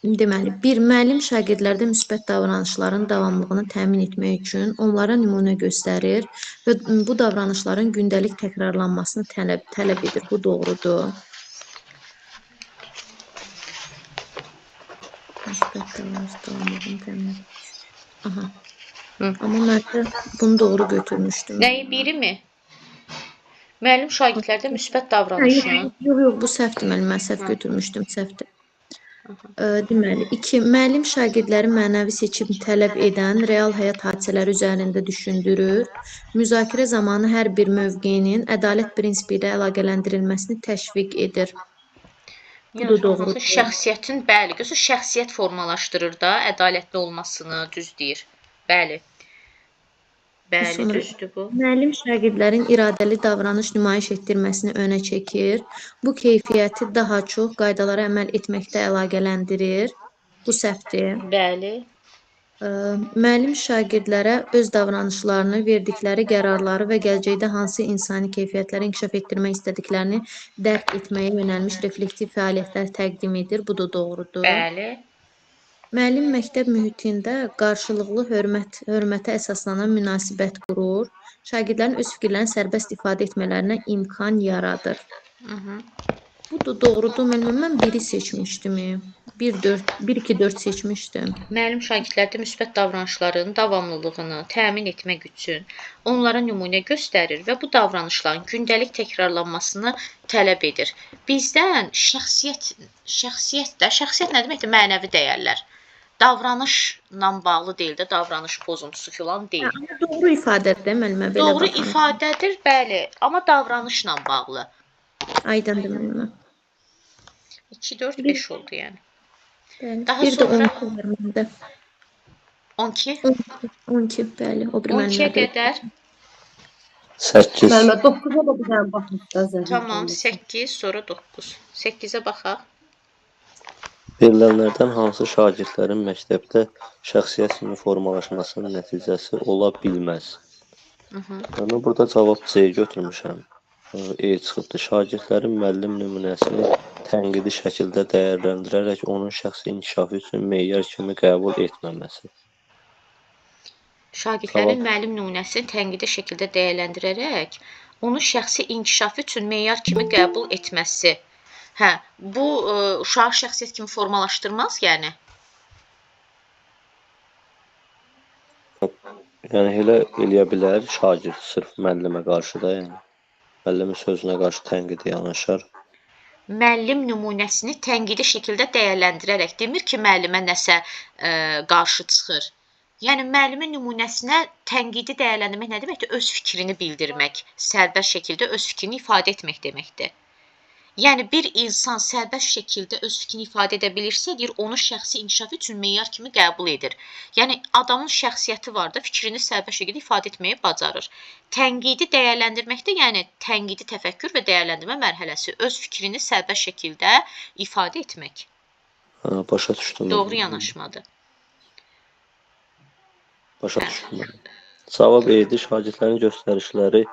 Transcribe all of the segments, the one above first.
Deməli, bir müəllim şagirdlərdə müsbət davranışların davamlılığını təmin etmək üçün onlara nümunə göstərir və bu davranışların gündəlik təkrarlanmasını tələb edir. Bu doğrudur. Müsbət davranış davamlılığını təmin edir. Aha. Hı. Amma mən də bunu doğru götürmüşdüm. Nəyi biri mi? Müəllim şagirdlərdə müsbət Yox, davranışın. yox, bu səhvdir, müəllim, mən səhv götürmüşdüm, səhvdir. Deməli, 2. Müəllim şagirdləri mənəvi seçim tələb edən real həyat hadisələri üzərində düşündürür. Müzakirə zamanı hər bir mövqeyinin ədalət prinsipi ilə əlaqələndirilməsini təşviq edir. Bu da doğrudur. Şəxsiyyətin, bəli, gözü şəxsiyyət formalaşdırır da, ədalətli olmasını, düz deyir. Bəli. Bəli, Sonra düzdür bu. müəllim şagirdlərin iradəli davranış nümayiş etdirməsini önə çəkir. Bu keyfiyyəti daha çox qaydalara əməl etməkdə əlaqələndirir. Bu səhvdir. Bəli. Müəllim şagirdlərə öz davranışlarını, verdikləri qərarları və gələcəkdə hansı insani keyfiyyətləri inkişaf etdirmək istədiklərini dərk etməyə yönəlmiş reflektiv fəaliyyətlər təqdim edir. Bu da doğrudur. Bəli. Müəllim məktəb mühitində qarşılıqlı hörmətə əsaslanan münasibət qurur. Şagirdlərin öz fikirlərini sərbəst ifadə etmələrinə imkan yaradır. Bu da doğrudur. Mən biri seçmişdim. 1-2-4 seçmişdim. Müəllim şagirdlərdə müsbət davranışların davamlılığını təmin etmək üçün onlara nümunə göstərir və bu davranışların gündəlik təkrarlanmasını tələb edir. Bizdən şəxsiyyət nə deməkdir? Mənəvi dəyərlər. Davranışla bağlı deyil də, davranış pozuntusu filan deyil. Amma doğru ifadədir, müəllimə belə Doğru baxın. ifadədir, bəli, amma davranışla bağlı. Aydındır müəllimə. 2, 4, 5 oldu yəni. Bəli. Daha Bir də sonra 12 var məndə. 12. 12, bəli, o bir 12-yə müəllimədə. qədər. 8. Müəllimə 9-a da bir dənə baxıb da zəhmət Tamam, olmasa. 8, sonra 9. 8-ə baxaq. Verilənlərdən hansı şagirdlərin məktəbdə şəxsiyyət kimi formalaşmasının nəticəsi ola bilməz? Yəni, burada cavab C götürmüşəm. E çıxıbdır. Şagirdlərin müəllim nümunəsini tənqidi şəkildə dəyərləndirərək onun şəxsi inkişafı üçün meyar kimi qəbul etməməsi. Şagirdlərin müəllim nümunəsini tənqidi şəkildə dəyərləndirərək onun şəxsi inkişafı üçün meyar kimi qəbul etməsi. Hə, bu uşağı şəxsiyyət kimi formalaşdırmaz, yəni. Yəni, elə eləyə bilər şagird sırf müəllimə qarşı da, yəni. Müəllimin sözünə qarşı tənqidi yanaşar. Müəllim nümunəsini tənqidi şəkildə dəyərləndirərək demir ki, müəllimə nəsə qarşı çıxır. Yəni, müəllimin nümunəsinə tənqidi dəyərləndirmək nə deməkdir? Öz fikrini bildirmək, sərbəst şəkildə öz fikrini ifadə etmək deməkdir. Yəni, bir insan sərbəst şəkildə öz fikrini ifadə edə bilirsə, deyir, onu şəxsi inkişaf üçün meyar kimi qəbul edir. Yəni, adamın şəxsiyyəti var da, fikrini sərbəst şəkildə ifadə etməyi bacarır. Tənqidi dəyərləndirməkdə, yəni tənqidi təfəkkür və dəyərləndirmə mərhələsi, öz fikrini sərbəst şəkildə ifadə etmək. Başa düşdüm. Doğru yanaşmadır. Başa düşdüm. Cavab E-dir. Şagirdlərin göstərişləri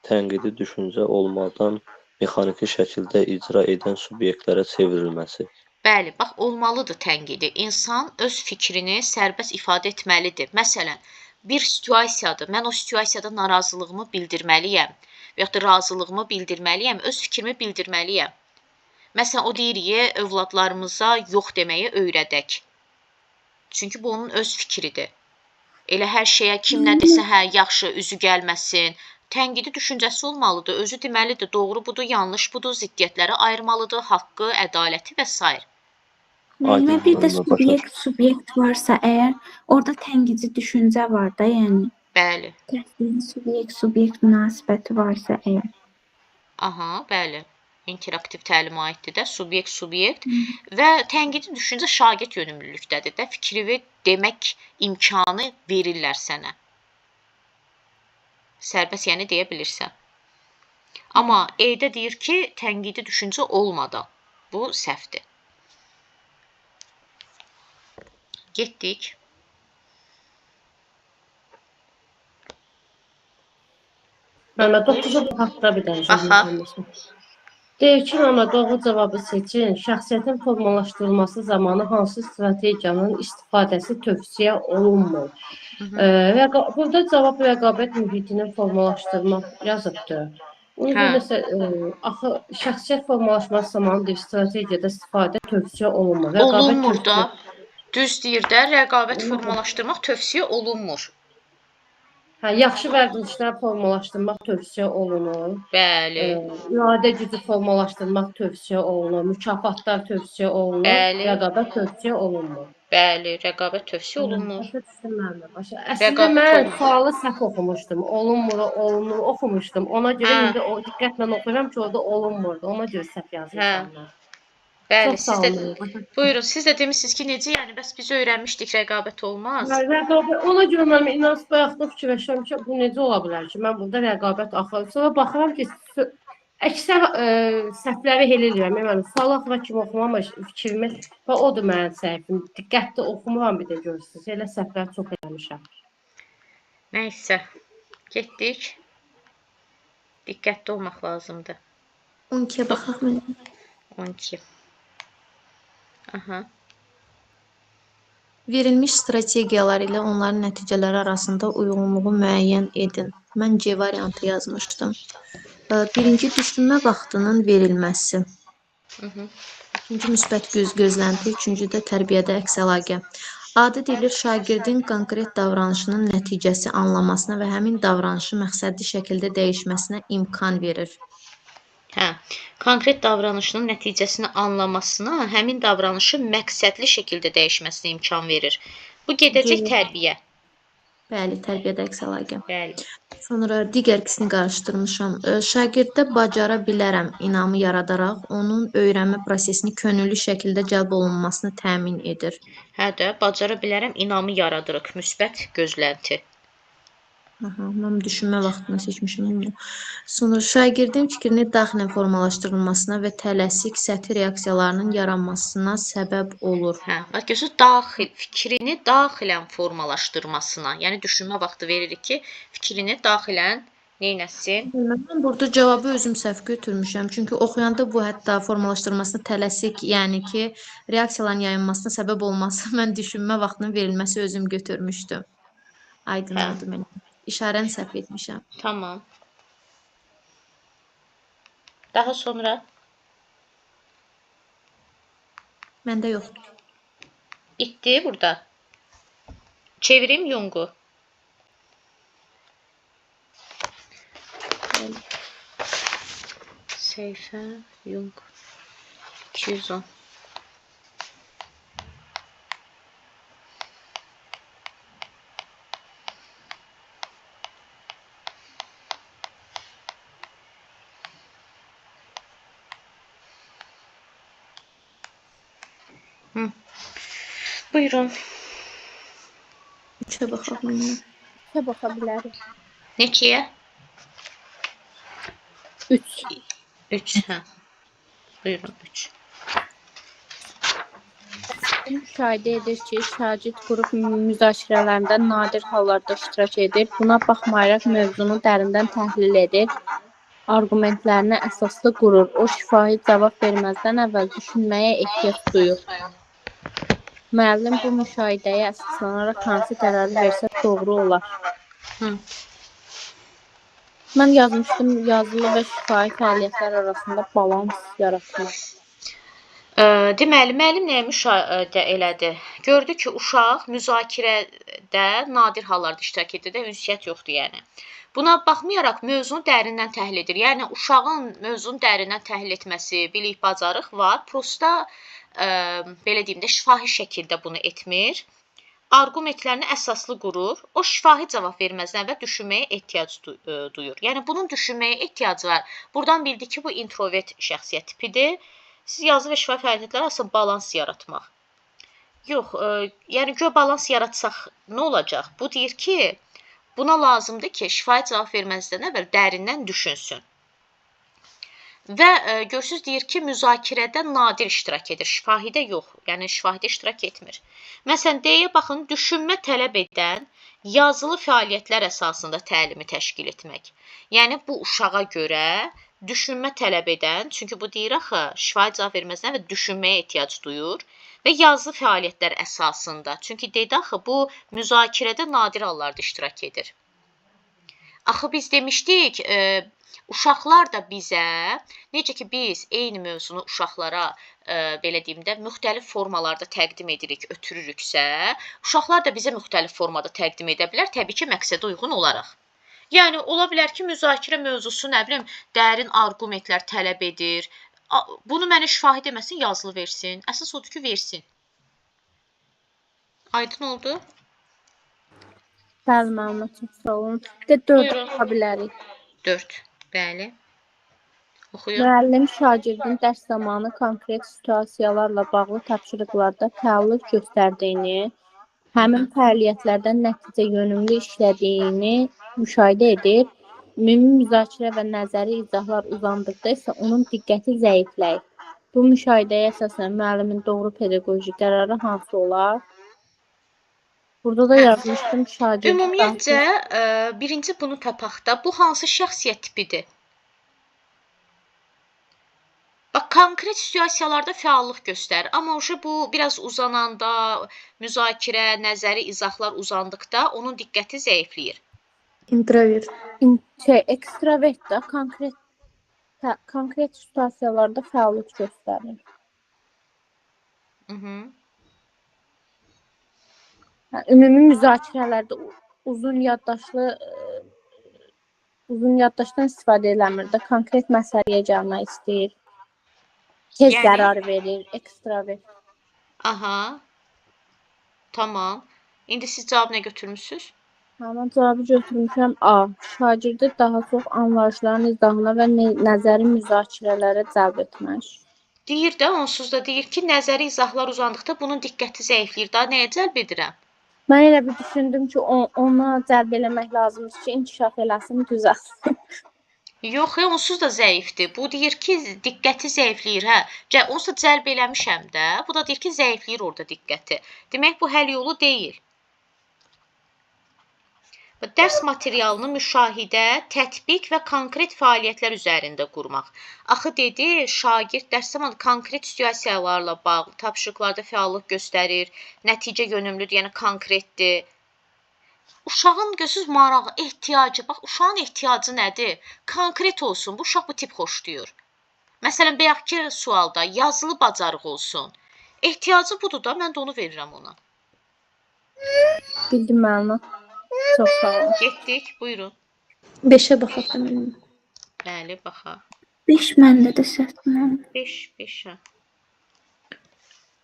tənqidi düşüncə olmadan mexaniki şəkildə icra edən subyektlərə çevrilməsi. Bəli, bax, olmalıdır tənqidi. İnsan öz fikrini sərbəst ifadə etməlidir. Məsələn, bir situasiyadır. Mən o situasiyada narazılığımı bildirməliyəm və yaxud da razılığımı bildirməliyəm, öz fikrimi bildirməliyəm. Məsələn, o deyir, övladlarımıza yox deməyi öyrədək. Çünki bu onun öz fikridir. Elə hər şeyə kim nə desə, hə, yaxşı, üzü gəlməsin. Tənqidi düşüncəsi olmalıdır, özü deməlidir, doğru budur, yanlış budur, ziddiyyətləri ayırmalıdır, haqqı, ədaləti və s. Müəllimə, bir də subyekt varsa əgər, orada tənqidi düşüncə var da, yəni. Bəli. Subyekt münasibəti varsa əgər. Aha, bəli. İnteraktiv təlimə aiddir də, subyekt və tənqidi düşüncə şagird yönümlülükdədir də, fikrini demək imkanı verirlər sənə. Sərbəst, yəni deyə bilirsən. Amma E-də deyir ki, tənqidi düşüncə olmadan. Bu səhvdir. Getdik. Müəllimə 9-a baxaq da bir dənə. Baxaq. Deyir ki, Məmməd, doğru cavabı seçin. Şəxsiyyətin formalaşdırılması zamanı hansı strategiyanın istifadəsi tövsiyə olunmur? Burada cavab rəqabət mühitini formalaşdırmaq yazıbdır. Ona Hə. görə nəsə, axı şəxsiyyət formalaşması zamanı bir strategiyada istifadə tövsiyə olunmur. Rəqabət Olunmur da. tövsiyə Düz deyir də, rəqabət formalaşdırmaq tövsiyə olunmur. Hə, yaxşı vərdişlər formalaşdırmaq tövsiyə olunur. Bəli. İradə gücü formalaşdırmaq tövsiyə olunur. Mükafatlar tövsiyə olunur. Bəli. Rəqabət tövsiyə olunmur. Bəli, rəqabət tövsiyə olunmur. Başa düşdüm mən. Əslində Rəqabət mən olmur. sualı səhv oxumuşdum. Olunmur, olunur oxumuşdum. Ona görə Hə. indi o diqqətlə oxuyuram ki, orada olunmurdu. Ona görə səhv yazmışam mən. Bəli, Çox siz sağ də olun. Başa düşdüm. buyurun, siz də demisiniz ki, necə yəni bəs biz öyrənmişdik rəqabət olmaz. Ona görə mən inan bayaqda fikirləşirəm ki, bu necə ola bilər ki, mən burada rəqabət axır. Sonra baxıram ki, əksər səhvləri elə edirəm. Yəni sual axıra kimi oxumamış fikrimi və odur mənim səhvim. Diqqətli oxumuram bir də görürsüz. Elə səhvlər çox eləmişəm. Nəysə, getdik. Diqqətli olmaq lazımdır. 12-yə baxaq mən. 12. Aha. Verilmiş strategiyalar ilə onların nəticələri arasında uyğunluğu müəyyən edin. Mən C variantı yazmışdım. Birinci düşünmə vaxtının verilməsi. İkinci müsbət gözlənti, üçüncü də tərbiyədə əks əlaqə. Adi deyilir şagirdin konkret davranışının nəticəsi anlamasına və həmin davranışı məqsədli şəkildə dəyişməsinə imkan verir. Hə. Konkret davranışının nəticəsini anlamasına, həmin davranışı məqsədli şəkildə dəyişməsinə imkan verir. Bu gedəcək tərbiyə. Bəli, tərbiyədə əks əlaqə. Bəli. Sonra digər ikisini qarışdırmışam. Şagirddə bacara bilərəm inamı yaradaraq onun öyrənmə prosesini könüllü şəkildə cəlb olunmasını təmin edir. Hə də, bacara bilərəm inamı yaradırıq. Müsbət gözlənti. Mən düşünmə vaxtını seçmişim. Sonra şagirdin fikrini daxilən formalaşdırılmasına və tələsik səthi reaksiyalarının yaranmasına səbəb olur. Hə, bax görürsüz, fikrini daxilən formalaşdırmasına, yəni düşünmə vaxtı veririk ki, fikrini daxilən neynəsin? Mən burada cavabı özüm səhv götürmüşəm. Çünki oxuyanda bu hətta formalaşdırmasına tələsik, yəni ki, reaksiyaların yayınmasına səbəb olması, mən düşünmə vaxtının verilməsi özüm götürmüşdüm. Aydın oldu mənə. İşarəni səhv etmişəm. Tamam. Daha sonra? Məndə yoxdur. İtdi burada. Çevirim Yungu. Seyfə Yung 210. Buyurun. 3-ə baxaq mənə. 3-ə baxa bilərik. Neçəyə? 3. 3, hə. Buyurun, 3. Müşahidə edir ki, şagird qrup müzakirələrində nadir hallarda iştirak edir. Buna baxmayaraq mövzunu dərindən təhlil edir. Arqumentlərini əsaslı qurur. O şifahi cavab verməzdən əvvəl düşünməyə ehtiyac duyur. Müəllim bu müşahidəyə əsaslanaraq hansı qərarı versə doğru olar. Mən yazmışdım, yazılı və şifahi fəaliyyətlər arasında balans yaratmaq. Deməli, müəllim nəyə müşahidə elədi? Gördü ki, uşaq müzakirədə nadir hallarda iştirak edir də, ünsiyyət yoxdur yəni. Buna baxmayaraq mövzunu dərindən təhlil edir. Yəni, uşağın mövzunu dərindən təhlil etməsi, bilik, bacarıq var. Prosta, belə deyim də, şifahi şəkildə bunu etmir. Arqumentlərini əsaslı qurur. O şifahi cavab verməzdən əvvəl düşünməyə ehtiyac duyur. Yəni, bunun düşünməyə ehtiyacı var. Buradan bildik ki, bu introvert şəxsiyyət tipidir. Siz yazı və şifahi fəaliyyətlər arasında balans yaratmaq. Yox, yəni göy balans yaratsaq nə olacaq? Bu deyir ki, buna lazımdır ki, şifahi cavab verməzdən əvvəl dərindən düşünsün. Və görürsüz deyir ki, müzakirədə nadir iştirak edir, şifahidə yox, yəni şifahidə iştirak etmir. Məsələn, deyə baxın, düşünmə tələb edən yazılı fəaliyyətlər əsasında təlimi təşkil etmək. Yəni, bu uşağa görə düşünmə tələb edən, çünki bu deyir axı, şifahi cavab verməsinə və düşünməyə ehtiyac duyur və yazılı fəaliyyətlər əsasında. Çünki dedi axı, bu müzakirədə nadir hallarda iştirak edir. Axı biz demişdik, uşaqlar da bizə, necə ki biz eyni mövzunu uşaqlara, belə deyim də, müxtəlif formalarda təqdim edirik, ötürürüksə, uşaqlar da bizə müxtəlif formada təqdim edə bilər, təbii ki, məqsədə uyğun olaraq. Yəni, ola bilər ki, müzakirə mövzusu, nə bilim, dərin arqumentlər tələb edir. Bunu mənə şifahi deməsin, yazılı versin. Əsas odur ki, versin. Aydın oldu? Bəli, müəllimə, çox sağ olun. Bir də 4 Buyurun. oxa bilərik. 4. Bəli. Oxuyun. Müəllim şagirdin dərs zamanı konkret situasiyalarla bağlı tapşırıqlarda fəallıq göstərdiyini, həmin fəaliyyətlərdən nəticə yönümlü işlədiyini müşahidə edir. Ümumi müzakirə və nəzəri izahlar uzandıqda isə onun diqqəti zəifləyir. Bu müşahidəyə əsasən müəllimin doğru pedaqoji qərarı hansı olar? Burada da yazmışdım şagird. Ümumiyyətcə, birinci bunu tapaq da, bu hansı şəxsiyyət tipidir? Bax, konkret situasiyalarda fəallıq göstərir. Amma bu biraz uzananda, müzakirə, nəzəri izahlar uzandıqda onun diqqəti zəifləyir. İntrovert. Ekstravert də konkret situasiyalarda fəallıq göstərir. Ümumi müzakirələrdə uzun yaddaşdan istifadə eləmir də, konkret məsələyə gəlmək istəyir. Tez qərar verir, ekstravert. Aha. Tamam. İndi siz cavab nə götürmüsünüz? Mən cavabı götürmüşəm A. Şagirdi daha çox anlayışların izahına və nəzəri müzakirələrə cəlb etmək. Deyir də, onsuz da deyir ki, nəzəri izahlar uzandıqda bunun diqqəti zəifləyir. Daha nəyə cəlb edirəm? Mən elə bir düşündüm ki, ona cəlb eləmək lazımdır ki, inkişaf eləsin, düzəlsin. Yox, onsuz da zəifdir. Bu deyir ki, diqqəti zəifləyir, hə. Onsuz da cəlb eləmişəm də. Bu da deyir ki, zəifləyir orada diqqəti. Demək, bu həll yolu deyil. Dərs materialını müşahidə, tətbiq və konkret fəaliyyətlər üzərində qurmaq. Axı dedi, şagird dərs zamanı konkret situasiyalarla bağlı tapşırıqlarda fəallıq göstərir, nəticə yönümlüdür, yəni konkretdir. Uşağın gözsüz marağı, ehtiyacı, bax, uşağın ehtiyacı nədir? Konkret olsun, bu uşaq bu tip xoşlayır. Məsələn, bayaqki sualda yazılı bacarıq olsun. Ehtiyacı budur da, mən də onu verirəm ona. Bildim müəllimə. Çox sağ olun. Getdik, buyurun. 5-ə baxaq da mənim. Bəli, baxaq. 5 məndə də səhvdir. 5, hə.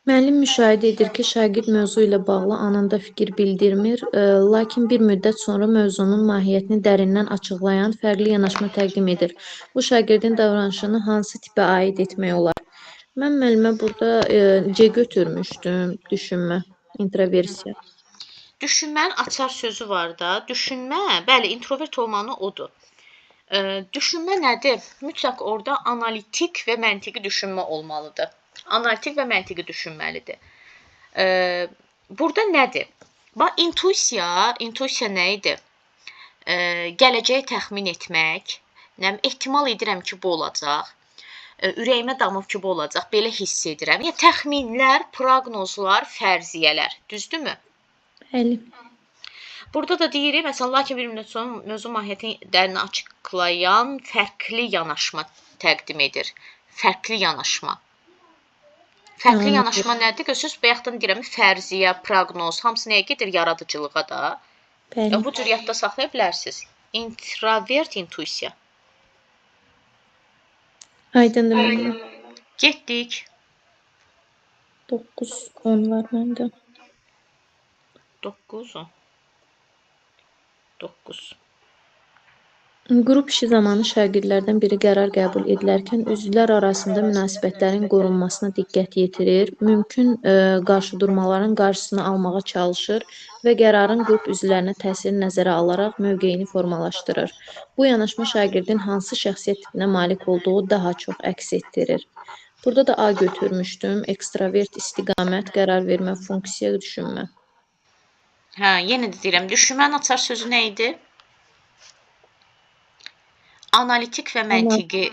Müəllim müşahidə edir ki, şagird mövzu ilə bağlı anında fikir bildirmir, lakin bir müddət sonra mövzunun mahiyyətini dərindən açıqlayan fərqli yanaşma təqdim edir. Bu şagirdin davranışını hansı tipə aid etmək olar? Mən müəllimə burada C götürmüşdüm, düşünmə, introversiya. Düşünmənin açar sözü var da. Düşünmə, bəli, introvert olmanı odur. Düşünmə nədir? Mütləq orada analitik və məntiqi düşünmə olmalıdır. Analitik və məntiqi düşünməlidir. Burada nədir? Bax, intuisiya nə idi? Gələcəyi təxmin etmək, ehtimal edirəm ki, bu olacaq, ürəyimə damıb ki, bu olacaq, belə hiss edirəm. Yəni, təxminlər, proqnozlar, fərziyyələr, düzdürmü? Bəli. Burada da deyirik, məsələn, lakin bir müddət sonra mövzu mahiyyətini dərin açıqlayan fərqli yanaşma təqdim edir. Fərqli yanaşma. Fərqli yanaşma nədir? Gözünüz bayaqdan deyirəm, fərziyyə, proqnoz, hamısı nəyə gedir? Yaradıcılığa da. Bəli. Bu cür yadda saxlaya bilərsiniz. Introvert, intuisiya. Aydındır müəllim. Getdik. 9, 10 var məndə. 9. Qrup işi zamanı şagirdlərdən biri qərar qəbul edilərkən üzvlər arasında münasibətlərin qorunmasına diqqət yetirir, mümkün qarşıdurmaların qarşısını almağa çalışır və qərarın qrup üzvlərinə təsirini nəzərə alaraq mövqeyini formalaşdırır. Bu yanaşma şagirdin hansı şəxsiyyət tipinə malik olduğu daha çox əks etdirir. Burada da A götürmüşdüm. Ekstravert, istiqamət, qərar vermə, funksiya, düşünmə. Hə, yenə də deyirəm, düşünmənin açar sözü nə idi? Analitik və məntiqi,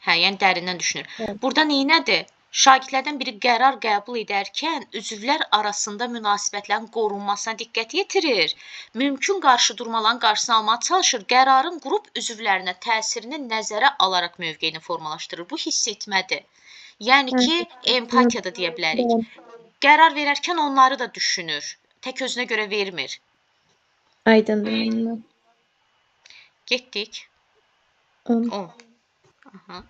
yəni dərindən düşünür. Burada neynədir? Şagirdlərdən biri qərar qəbul edərkən üzvlər arasında münasibətlərin qorunmasına diqqət yetirir. Mümkün qarşıdurmaların qarşısını almağa çalışır. Qərarın qrup üzvlərinə təsirini nəzərə alaraq mövqeyini formalaşdırır. Bu hiss etmədir. Yəni ki, empatiya da deyə bilərik. Qərar verərkən onları da düşünür. Tək özünə görə vermir. Aydındır müəllimə. Getdik. 10. 10. Aha.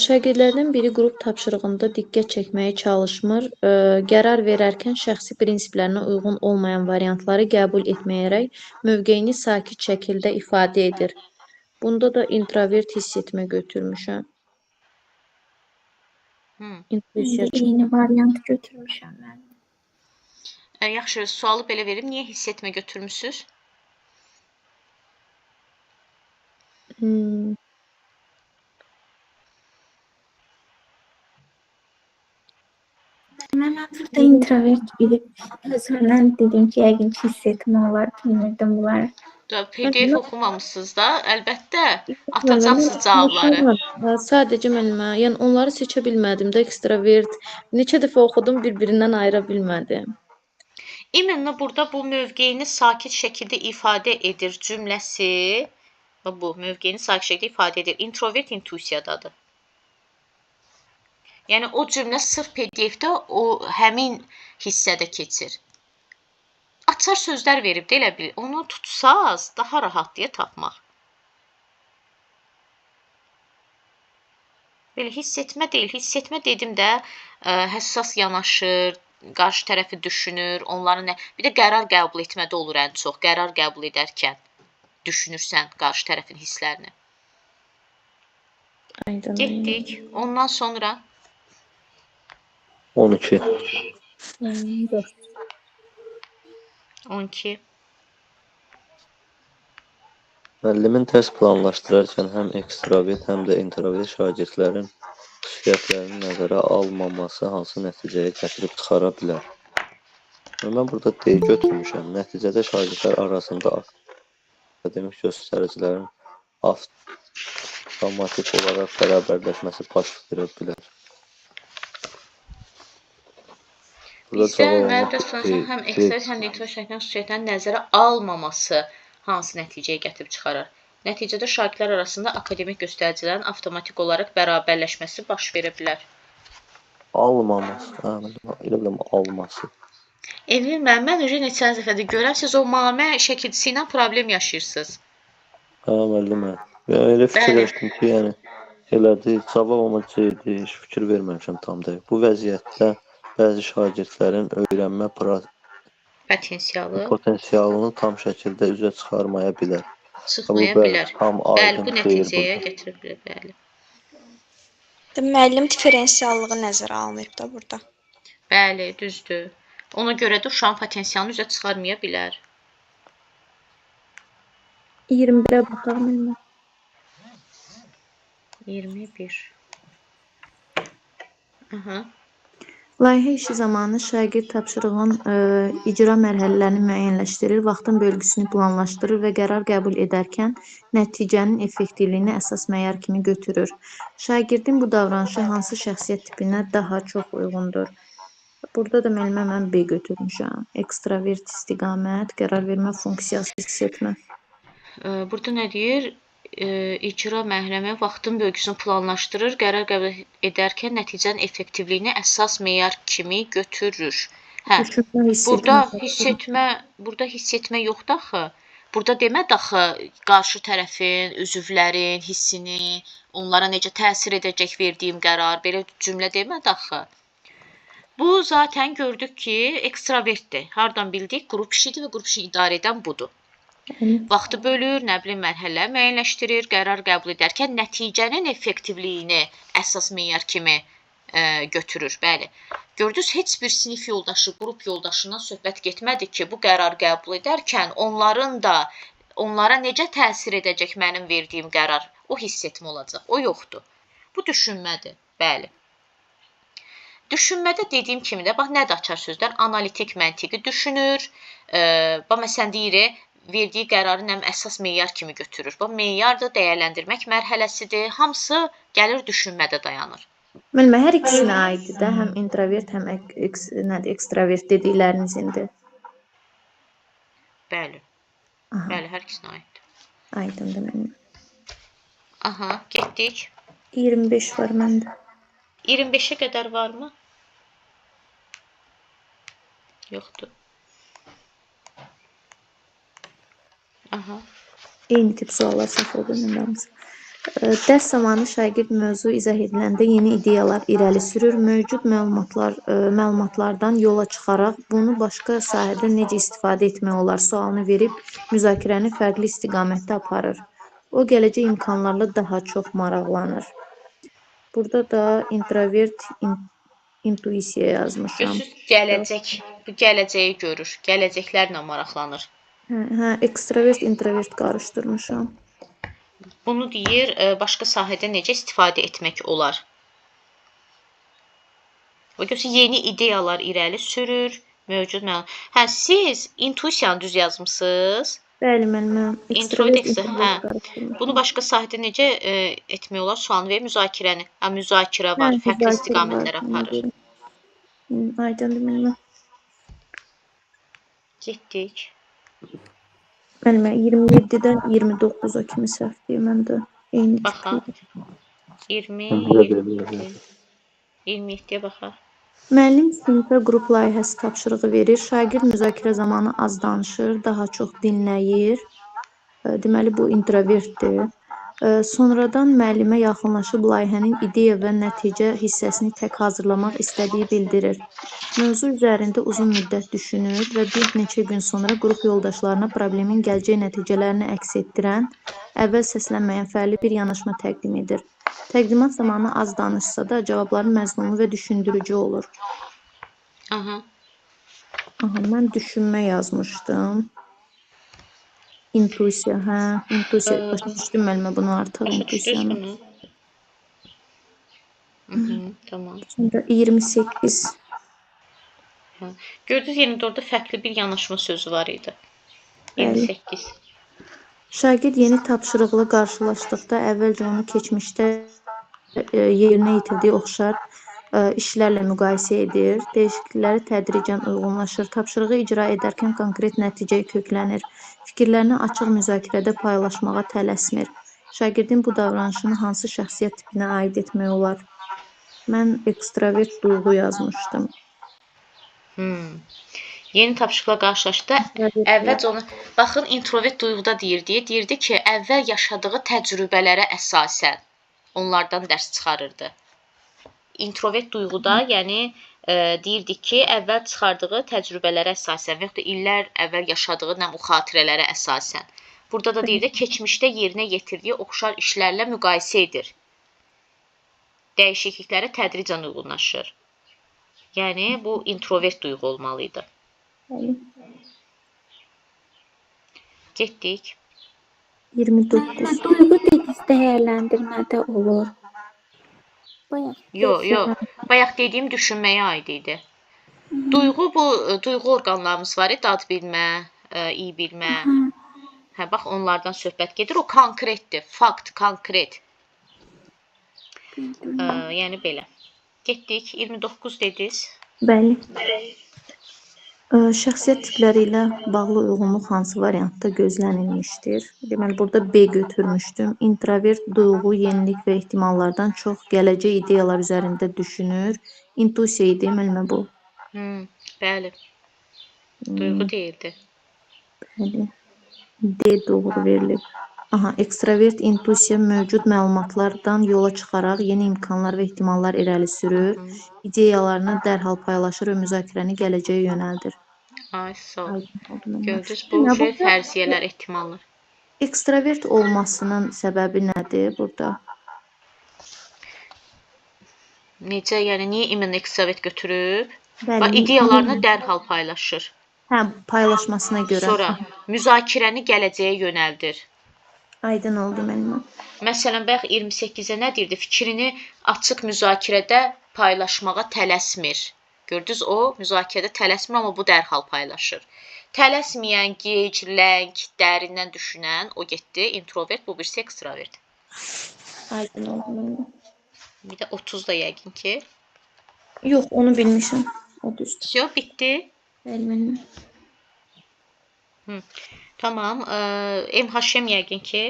Şagirdlərdən biri qrup tapşırığında diqqət çəkməyə çalışmır. Qərar verərkən şəxsi prinsiplərinə uyğun olmayan variantları qəbul etməyərək mövqeyini sakit şəkildə ifadə edir. Bunda da introvert hiss etmə götürmüşəm. İntuisiya. Eyni variant götürmüşəm mən. Yaxşı, sualı belə verim. Niyə hiss etmə götürmüsünüz? Mən burada introvert bilib özümdən dedim ki, yəqin ki, hiss etmə olar, bilmirdim bunları. PDF oxumamısınız da, əlbəttə atacaqsınız cavabları. Sadəcə müəllimə, yəni onları seçə bilmədim də, ekstravert. Neçə dəfə oxudum, bir-birindən ayıra bilmədim. İmенно burada bu mövqeyini sakit şəkildə ifadə edir cümləsi. Bu mövqeyini sakit şəkildə ifadə edir. Introvert intuisiyadadır. Yəni o cümlə sırf PDF-də o həmin hissədə keçir. Açar sözlər verib də elə bil. Onu tutsaz daha rahat deyə tapmaq. Belə hiss etmə deyil. Hiss etmə dedim də həssas yanaşır, qarşı tərəfi düşünür, onların bir də qərar qəbul etmədə olur ən çox. Qərar qəbul edərkən düşünürsən qarşı tərəfin hisslərini. Aydın. Getdik. Ondan sonra 12. 12. Müəllimin tərs planlaşdırarkən həm ekstravert, həm də introvert şagirdlərin xüsusiyyətlərini nəzərə almaması hansı nəticəyə gətirib çıxara bilər? Mən burada D götürmüşəm. Nəticədə şagirdlər arasında akademik göstəricilərin avtomatik olaraq bərabərləşməsi baş verə bilər. Bizdə həm ekstravert, həm də introvert şagirdlərin xüsusiyyətlərini nəzərə almaması hansı nəticəyə gətirib çıxarır? Nəticədə şagirdlər arasında akademik göstəricilərin avtomatik olaraq bərabərləşməsi baş verə bilər. Almaması. Elə biləm alması. Emin mən öncə neçə dəfədir görəm, siz o mamə şəkilçisi ilə problem yaşayırsınız. Müəllimə. Elə fikirləşdim ki, yəni elədir, cavab amma C-dir, heç fikir verməmişəm tam da. Bu vəziyyətdə bəzi şagirdlərin öyrənmə potensialını tam şəkildə üzə çıxarmaya bilər. Çıxmaya bilər. Bəli, bu nəticəyə gətirə bilər, bəli. Müəllim diferensiallığı nəzərə alınıb da burada. Bəli, düzdür. Ona görə də uşağın potensialını üzə çıxarmaya bilər. 21-ə baxaq müəllimə. 21. Aha. Layihə işi zamanı şagird tapşırığın icra mərhələlərini müəyyənləşdirir, vaxtın bölgüsünü planlaşdırır və qərar qəbul edərkən nəticənin effektivliyini əsas məyar kimi götürür. Şagirdin bu davranışı hansı şəxsiyyət tipinə daha çox uyğundur? Burada da müəllimə mən B götürmüşəm. Ekstravert istiqamət, qərar vermə funksiyası hiss etmə. Burada nə deyir? İcra mərhələmi vaxtın bölgüsünü planlaşdırır, qərar qəbul edərkən nəticənin effektivliyini əsas meyar kimi götürür. Burada hiss etmə yoxdur axı. Burada demədi axı qarşı tərəfin, üzvlərin hissini, onlara necə təsir edəcək verdiyim qərar, belə cümlə demədi axı. Bu zaten gördük ki, ekstravertdir. Hardan bildik? Qrup işidir və qrup işini idarə edən budur. Vaxtı bölür, nə bilim, mərhələləri müəyyənləşdirir, qərar qəbul edərkən nəticənin effektivliyini əsas meyar kimi götürür. Bəli. Gördünüz, heç bir sinif yoldaşı, qrup yoldaşından söhbət getmədi ki, bu qərar qəbul edərkən onlara necə təsir edəcək mənim verdiyim qərar, o hiss etmə olacaq, o yoxdur. Bu düşünmədir, bəli. Düşünmədə dediyim kimi də, bax, nədir açar sözlər? Analitik məntiqi düşünür, bax, məsələn deyirik, verdiyi qərarı nə əsas meyar kimi götürür. Bu meyar da dəyərləndirmək mərhələsidir. Hamısı gəlir düşünmədə dayanır. Bilmə, hər ikisinə aiddir də, həm introvert, həm nədir, ekstravert dediklərinizdir. Bəli. Aha, Bəli, hər ikisinə aiddir. aydındır mənim. Aha, getdik. 25 var məndə. 25-ə qədər varmı? Yoxdur. Aha. Eyni tip suallar səhv oldu məndə. Dərs zamanı şagird mövzu izah ediləndə yeni ideyalar irəli sürür, mövcud məlumatlardan yola çıxaraq bunu başqa sahədə necə istifadə etmək olar sualını verib müzakirəni fərqli istiqamətdə aparır. O gələcək imkanlarla daha çox maraqlanır. Burada da introvert, intuisiya yazmışam. Gələcək, bu gələcəyi görür, gələcəklərlə maraqlanır. Hə, ekstravert, introvert qarışdırmışam. Bunu deyir, başqa sahədə necə istifadə etmək olar. O görsə yeni ideyalar irəli sürür, mövcud məlumat. Hə, siz intuisiyanı düz yazmısınız? Bəli, mən ekstravert, introvert qarışdırmışam. Bunu başqa sahədə necə etmək olar? Sualını verir, müzakirəni. Hə, müzakirə var, fərqli istiqamətlər aparır. Aydındır mənim. Getdik. Mənim 27-dən 29-a kimi səhvdir məndə. Eyni Baxaq. tipdir. 27-yə baxaq. Müəllim sinifə qrup layihəsi tapşırığı verir. Şagird müzakirə zamanı az danışır, daha çox dinləyir. Deməli, bu introvertdir. Sonradan müəllimə yaxınlaşıb layihənin ideya və nəticə hissəsini tək hazırlamaq istədiyi bildirir. Mövzu üzərində uzun müddət düşünür və bir neçə gün sonra qrup yoldaşlarına problemin gələcək nəticələrini əks etdirən, əvvəl səslənməyən fərqli bir yanaşma təqdim edir. Təqdimat zamanı az danışsa da cavabların məzmunlu və düşündürücü olur. Aha. Aha, mən düşünmə yazmışdım. İntuisiya, hə, intuisiya. Başa düşdüm müəllimə bunu artıq Başa düşdünüz intuisiyanı. bunu? Tamam. Sonra 28. Hə. Gördünüz, yenə də orada fərqli bir yanaşma sözü var idi. Bəli. 28. Şagird yeni tapşırıqla qarşılaşdıqda əvvəlcə onu keçmişdə yerinə yetirdiyi oxşar işlərlə müqayisə edir. Dəyişiklikləri tədricən uyğunlaşır. Tapşırığı icra edərkən konkret nəticəyə köklənir. Fikirlərini açıq müzakirədə paylaşmağa tələsmir. Şagirdin bu davranışını hansı şəxsiyyət tipinə aid etmək olar? Mən ekstravert duyğu yazmışdım. Yeni tapşırıqla qarşılaşdı. Əvvəlcə onu baxın, introvert duyğuda deyirdi ki, əvvəl yaşadığı təcrübələrə əsasən onlardan dərs çıxarırdı. İntrovert duyğuda, yəni deyirdi ki, əvvəl çıxardığı təcrübələrə əsasən və ya da illər əvvəl yaşadığı xatirələrə əsasən. Burada da deyir də keçmişdə yerinə yetirdiyi oxşar işlərlə müqayisə edir. Dəyişikliklərə tədricən uyğunlaşır. Yəni bu introvert duyğu olmalıydı. Getdik. 29. Duyğu dediniz dəyərləndirmədə olur. Yox. Bayaq dediyim düşünməyə aid idi. Duyğu bu duyğu orqanlarımız var, dad bilmə, iyi bilmə. Hə, bax onlardan söhbət gedir. O konkretdir, fakt, konkret. Yəni belə. Getdik. 29 dediniz. Bəli. Şəxsiyyət tipləri ilə bağlı uyğunluq hansı variantda gözlənilmişdir? Deməli, burada B götürmüşdüm. Introvert duyğu, yenilik və ehtimallardan çox gələcək ideyalar üzərində düşünür. İntuisiya idi, müəllimə bu. Bəli. Duyğu deyildi. Bəli. D doğru verilib. Aha, ekstravert intuisiya mövcud məlumatlardan yola çıxaraq yeni imkanlar və ehtimallar irəli sürür. İdeyalarını dərhal paylaşır və müzakirəni gələcəyə yönəldir. Ay, sağ ol. Gördünüz, bu fərziyyələr, ehtimallar. Ekstravert olmasının səbəbi nədir burada? Necə, yəni niyə imенно ekstravert götürüb? İdeyalarını dərhal paylaşır. Hə, paylaşmasına görə. Sonra müzakirəni gələcəyə yönəldir. Aydın oldu mənim. Məsələn, bayaq 28-ə nə deyirdi? Fikrini açıq müzakirədə paylaşmağa tələsmir. Gördünüz, o müzakirədə tələsmir, amma bu dərhal paylaşır. Tələsməyən, gec, ləng, dərindən düşünən, o getdi, introvert, bu birisi ekstravert. Aydın oldu məndə. Bir də 30 da yəqin ki. Yox, onu bilmişəm. O düzdür. Всё, bitdi. Bəli, mənim. Tamam. MHM yəqin ki.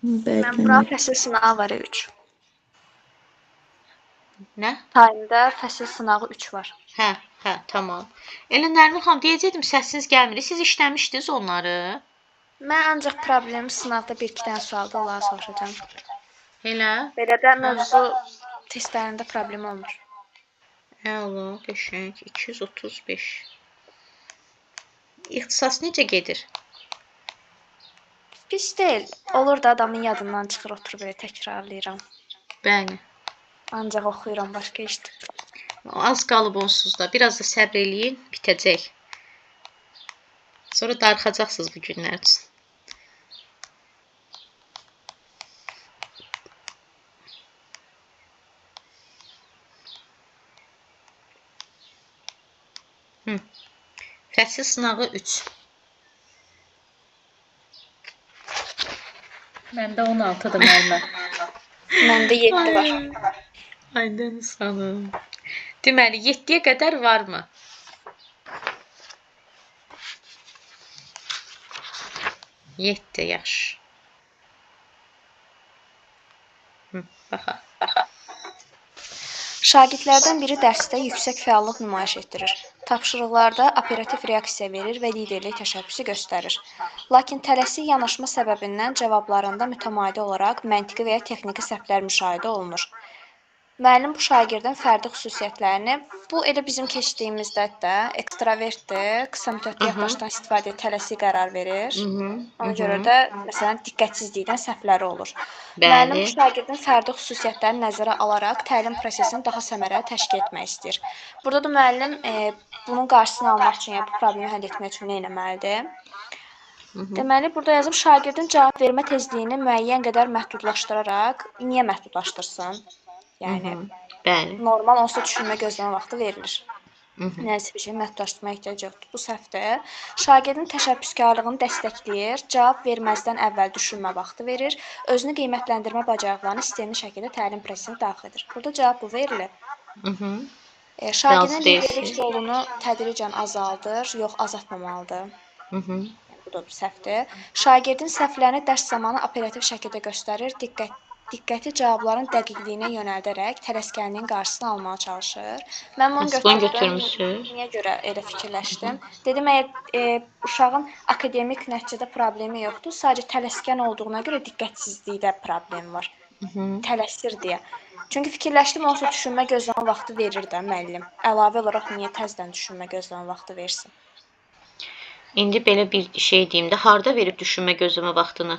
Bəli, Mən bura mənim. fəsil sınağı var 3. Nə? Tayında fəsil sınağı 3 var. Hə, tamam. Elə Nərmin xanım deyəcəkdim, səsiniz gəlmir. Siz işləmişdiniz onları? Mən ancaq problemi sınaqda 1-2 dənə sualda onları soruşacağam. Elə? Belə də mövzu testlərində problem olmur. Əla, qəşəng. 235. İxtisas necə gedir? Pis deyil. Olur da adamın yadından çıxır, oturub belə təkrarlayıram. Bəli. Ancaq oxuyuram, başqa işdir. Az qalıb onsuz da. Biraz da səbr eləyin, bitəcək. Sonra darıxacaqsınız bu günlər üçün. Fəsil sınağı 3. Məndə 16-dır müəllimə. Məndə 7 var. Aydın xanım. Deməli, 7-yə qədər varmı? Yeddi, yaxşı. Baxaq. Şagirdlərdən biri dərsdə yüksək fəallıq nümayiş etdirir. Tapşırıqlarda operativ reaksiya verir və liderlik təşəbbüsü göstərir. Lakin tələsik yanaşma səbəbindən cavablarında mütəmadi olaraq məntiqi və ya texniki səhvlər müşahidə olunur. Müəllim bu şagirdin fərdi xüsusiyyətlərini, bu elə bizim keçdiyimizdə də ekstravertdir, qısa müddətli yaddaşdan istifadə tələsik qərar verir. Ona görə də məsələn diqqətsizlikdən səhvləri olur. Müəllim bu şagirdin fərdi xüsusiyyətlərini nəzərə alaraq təlim prosesini daha səmərəli təşkil etmək istəyir. Burada da müəllim bunun qarşısını almaq üçün, yəni bu problemi həll etmək üçün nə etməlidir? Deməli, burada yazıb şagirdin cavab vermə tezliyini müəyyən qədər məhdudlaşdıraraq, niyə məhdudlaşdırsın? Yəni, normal onsuz da düşünmə, gözləmə vaxtı verilir. Nəsə bir şey məhdudlaşdırmaya ehtiyac yoxdur. Bu səhvdir. Şagirdin təşəbbüskarlığını dəstəkləyir, cavab verməzdən əvvəl düşünmə vaxtı verir, özünü qiymətləndirmə bacarıqlarını sistemli şəkildə təlim prosesinə daxil edir. Burada cavab bu verilir. Şagirdin liderlik rolunu tədricən azaldır, yox azaltmamalıdır. Bu da bir səhvdir. Şagirdin səhvlərini dərs zamanı operativ şəkildə göstərir, diqqəti cavabların dəqiqliyinə yönəldərək tələskənliyin qarşısını almağa çalışır. Mən bunu götürdüm. Niyə görə elə fikirləşdim? Dedim, əgər uşağın akademik nəticədə problemi yoxdur, sadəcə tələskən olduğuna görə diqqətsizlikdə problem var. Tələsir deyə. Çünki fikirləşdim, onsuz düşünmə, gözləmə vaxtı verir də müəllim. Əlavə olaraq niyə təzədən düşünmə, gözləmə vaxtı versin? İndi belə bir şey deyim də, harda verib düşünmə, gözləmə vaxtını?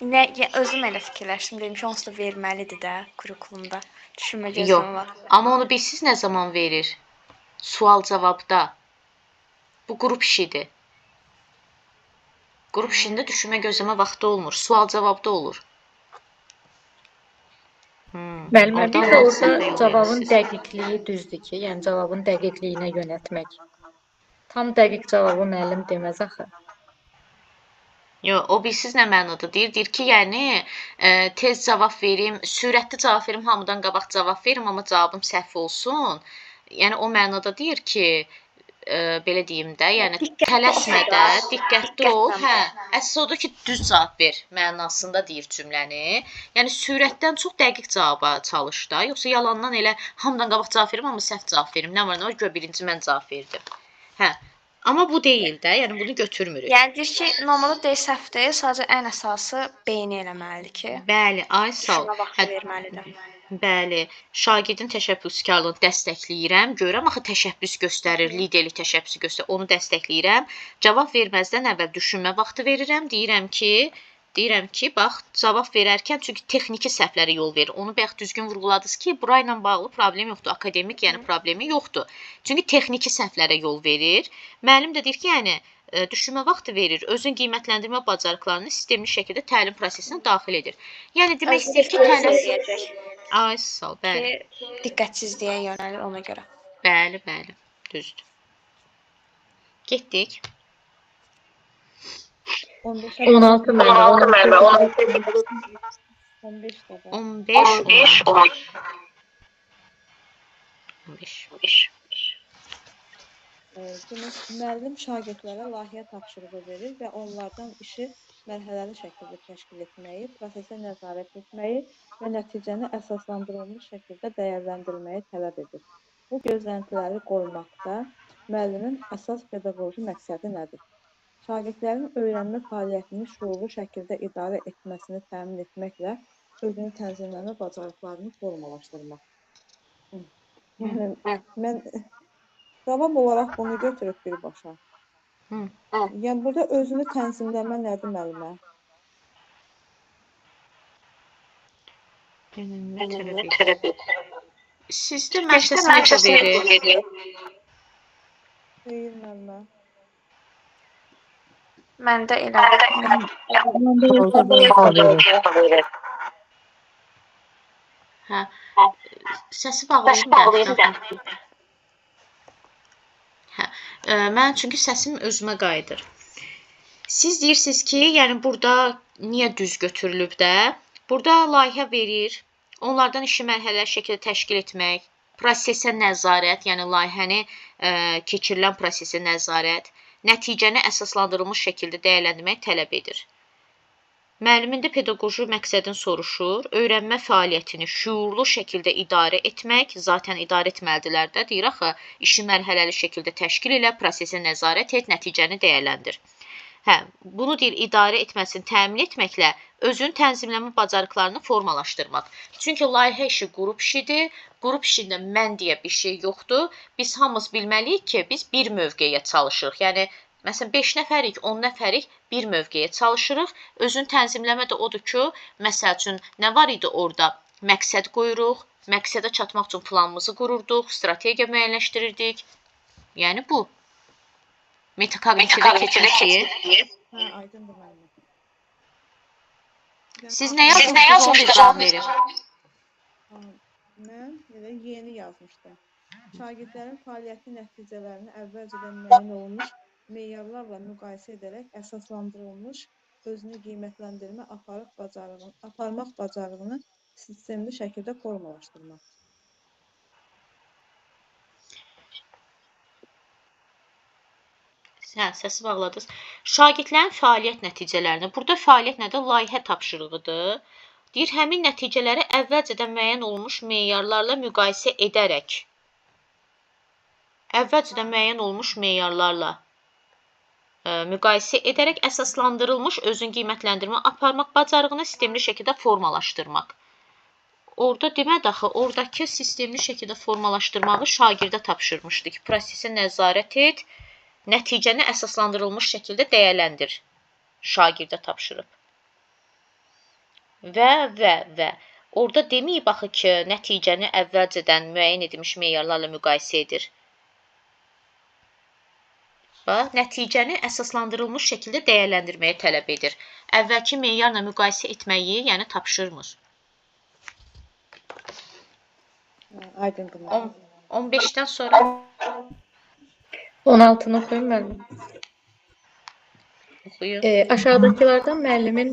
Özüm elə fikirləşdim, dedim ki, onsuz da verməlidir də kurikulumda. Düşünmə, gözləmə vaxtı. Amma onu siz nə zaman verir? Sual-cavabda. Bu qrup işidir. Qrup işində düşünmə, gözləmə vaxtı olmur. Sual-cavabda olur. Müəllimə, bir də orada cavabın dəqiqliyi düzdür ki, yəni cavabın dəqiqliyinə yönəltmək. Tam dəqiq cavabı müəllim deməz axı. Yox, o bilsiz nə mənada deyir ki, yəni tez cavab verim, sürətli cavab verim, hamıdan qabaq cavab verim, amma cavabım səhv olsun. Yəni o mənada deyir ki, belə deyim də, yəni tələsmədə, diqqətli ol. Hə, əsas odur ki, düz cavab ver mənasında deyir cümləni. Yəni sürətdən çox dəqiq cavaba çalış da, yoxsa yalandan elə hamıdan qabaq cavab verim, amma səhv cavab verim. Nə var, gör birinci mən cavab verdim. Hə. Amma bu deyil də, yəni bunu götürmürük. Yəni deyir ki, normalda deyil səhv deyil, sadəcə ən əsası beyni eləməlidir ki. Bəli, ay sağ ol. Düşünmə vaxtı verməlidir. Bəli, şagirdin təşəbbüskarlığını dəstəkləyirəm. Görürəm axı təşəbbüs göstərir, liderlik təşəbbüsü göstərir. Onu dəstəkləyirəm. Cavab verməzdən əvvəl düşünmə vaxtı verirəm. Deyirəm ki, bax, cavab verərkən çünki texniki səhvlərə yol verir. Onu bayaq düzgün vurğuladınız ki, burayla bağlı problem yoxdur, akademik, yəni problemi yoxdur. Çünki texniki səhvlərə yol verir. Müəllim də deyir ki, yəni düşünmə vaxtı verir, özün qiymətləndirmə bacarıqlarını sistemli şəkildə təlim prosesinə daxil edir. Yəni demək istəyir ki, tələs Ay, sağ ol, bəli. Diqqətsizliyə yönəlir ona görə. Bəli, bəli. Düzdür. Getdik. 16 müəllimə. 15 də var. 15, 15. Demək, müəllim şagirdlərə layihə tapşırığı verir və onlardan işi mərhələli şəkildə təşkil etməyi, prosesə nəzarət etməyi və nəticəni əsaslandırılmış şəkildə dəyərləndirməyi tələb edir. Bu gözləntiləri qorumaqda müəllimin əsas pedaqoji məqsədi nədir? Şagirdlərin öyrənmə fəaliyyətini şuurlu şəkildə idarə etməsini təmin etməklə özünü tənzimləmə bacarıqlarını formalaşdırmaq. Yəni, mən cavab olaraq bunu götürüb birbaşa. Yəni, burada özünü tənzimləmə nədir müəllimə? Sizdə məqsəs verir. Deyil müəllimə. Məndə elə. Hə. Səsi bağlayın da. Hə. Mən çünki səsim özümə qayıdır. Siz deyirsiniz ki, yəni burada niyə düz götürülüb də? Burada layihə verir. Onlardan işi mərhələli şəkildə təşkil etmək, prosesə nəzarət, yəni layihəni keçirilən prosesə nəzarət, nəticəni əsaslandırılmış şəkildə dəyərləndirmək tələb edir. Müəllimin də pedaqoji məqsədini soruşur, öyrənmə fəaliyyətini şuurlu şəkildə idarə etmək, zaten idarə etməlidirlər də, deyir axı, işi mərhələli şəkildə təşkil elə, prosesə nəzarət et, nəticəni dəyərləndir. Hə, bunu deyir, idarə etməsini təmin etməklə özünün tənzimləmə bacarıqlarını formalaşdırmaq. Çünki layihə işi qrup işidir, qrup işində mən deyə bir şey yoxdur. Biz hamımız bilməliyik ki, biz bir mövqeyə çalışırıq. Yəni, məsələn, 5 nəfərik, 10 nəfərik bir mövqeyə çalışırıq. Özünü tənzimləmə də odur ki, məsəl üçün, nə var idi orada? Məqsəd qoyuruq, məqsədə çatmaq üçün planımızı qururduq, strategiya müəyyənləşdirirdik. Yəni, bu. Metakognitivdə keçən şeyi. Hə, aydındır müəllimə. Siz nə yazmışdınız, onu bir cavab verin. Mən elə yeni yazmışdım. Şagirdlərin fəaliyyəti nəticələrini əvvəlcədən müəyyən olunmuş meyarlarla müqayisə edərək əsaslandırılmış özünü qiymətləndirmə aparmaq bacarığını sistemli şəkildə formalaşdırmaq. Hə, səsi bağladınız. Şagirdlərin fəaliyyət nəticələrini, burada fəaliyyət nədir? Layihə tapşırığıdır. Deyir, həmin nəticələri əvvəlcədən müəyyən olunmuş meyarlarla müqayisə edərək. Əvvəlcədən müəyyən olmuş meyarlarla müqayisə edərək əsaslandırılmış özün qiymətləndirmə aparmaq bacarığını sistemli şəkildə formalaşdırmaq. Orada demədi axı, oradakı sistemli şəkildə formalaşdırmağı şagirdə tapşırmışdı ki, prosesə nəzarət et, nəticəni əsaslandırılmış şəkildə dəyərləndir. Şagirdə tapşırıb. Və. Orada deməyib axı ki, nəticəni əvvəlcədən müəyyən edilmiş meyarlarla müqayisə edir. Nəticəni əsaslandırılmış şəkildə dəyərləndirməyə tələb edir. Əvvəlki meyarla müqayisə etməyi, yəni tapşırmır. Aydındır. 15-dən sonra 16-nı oxuyum müəllim. oxuyun. Aşağıdakılardan müəllimin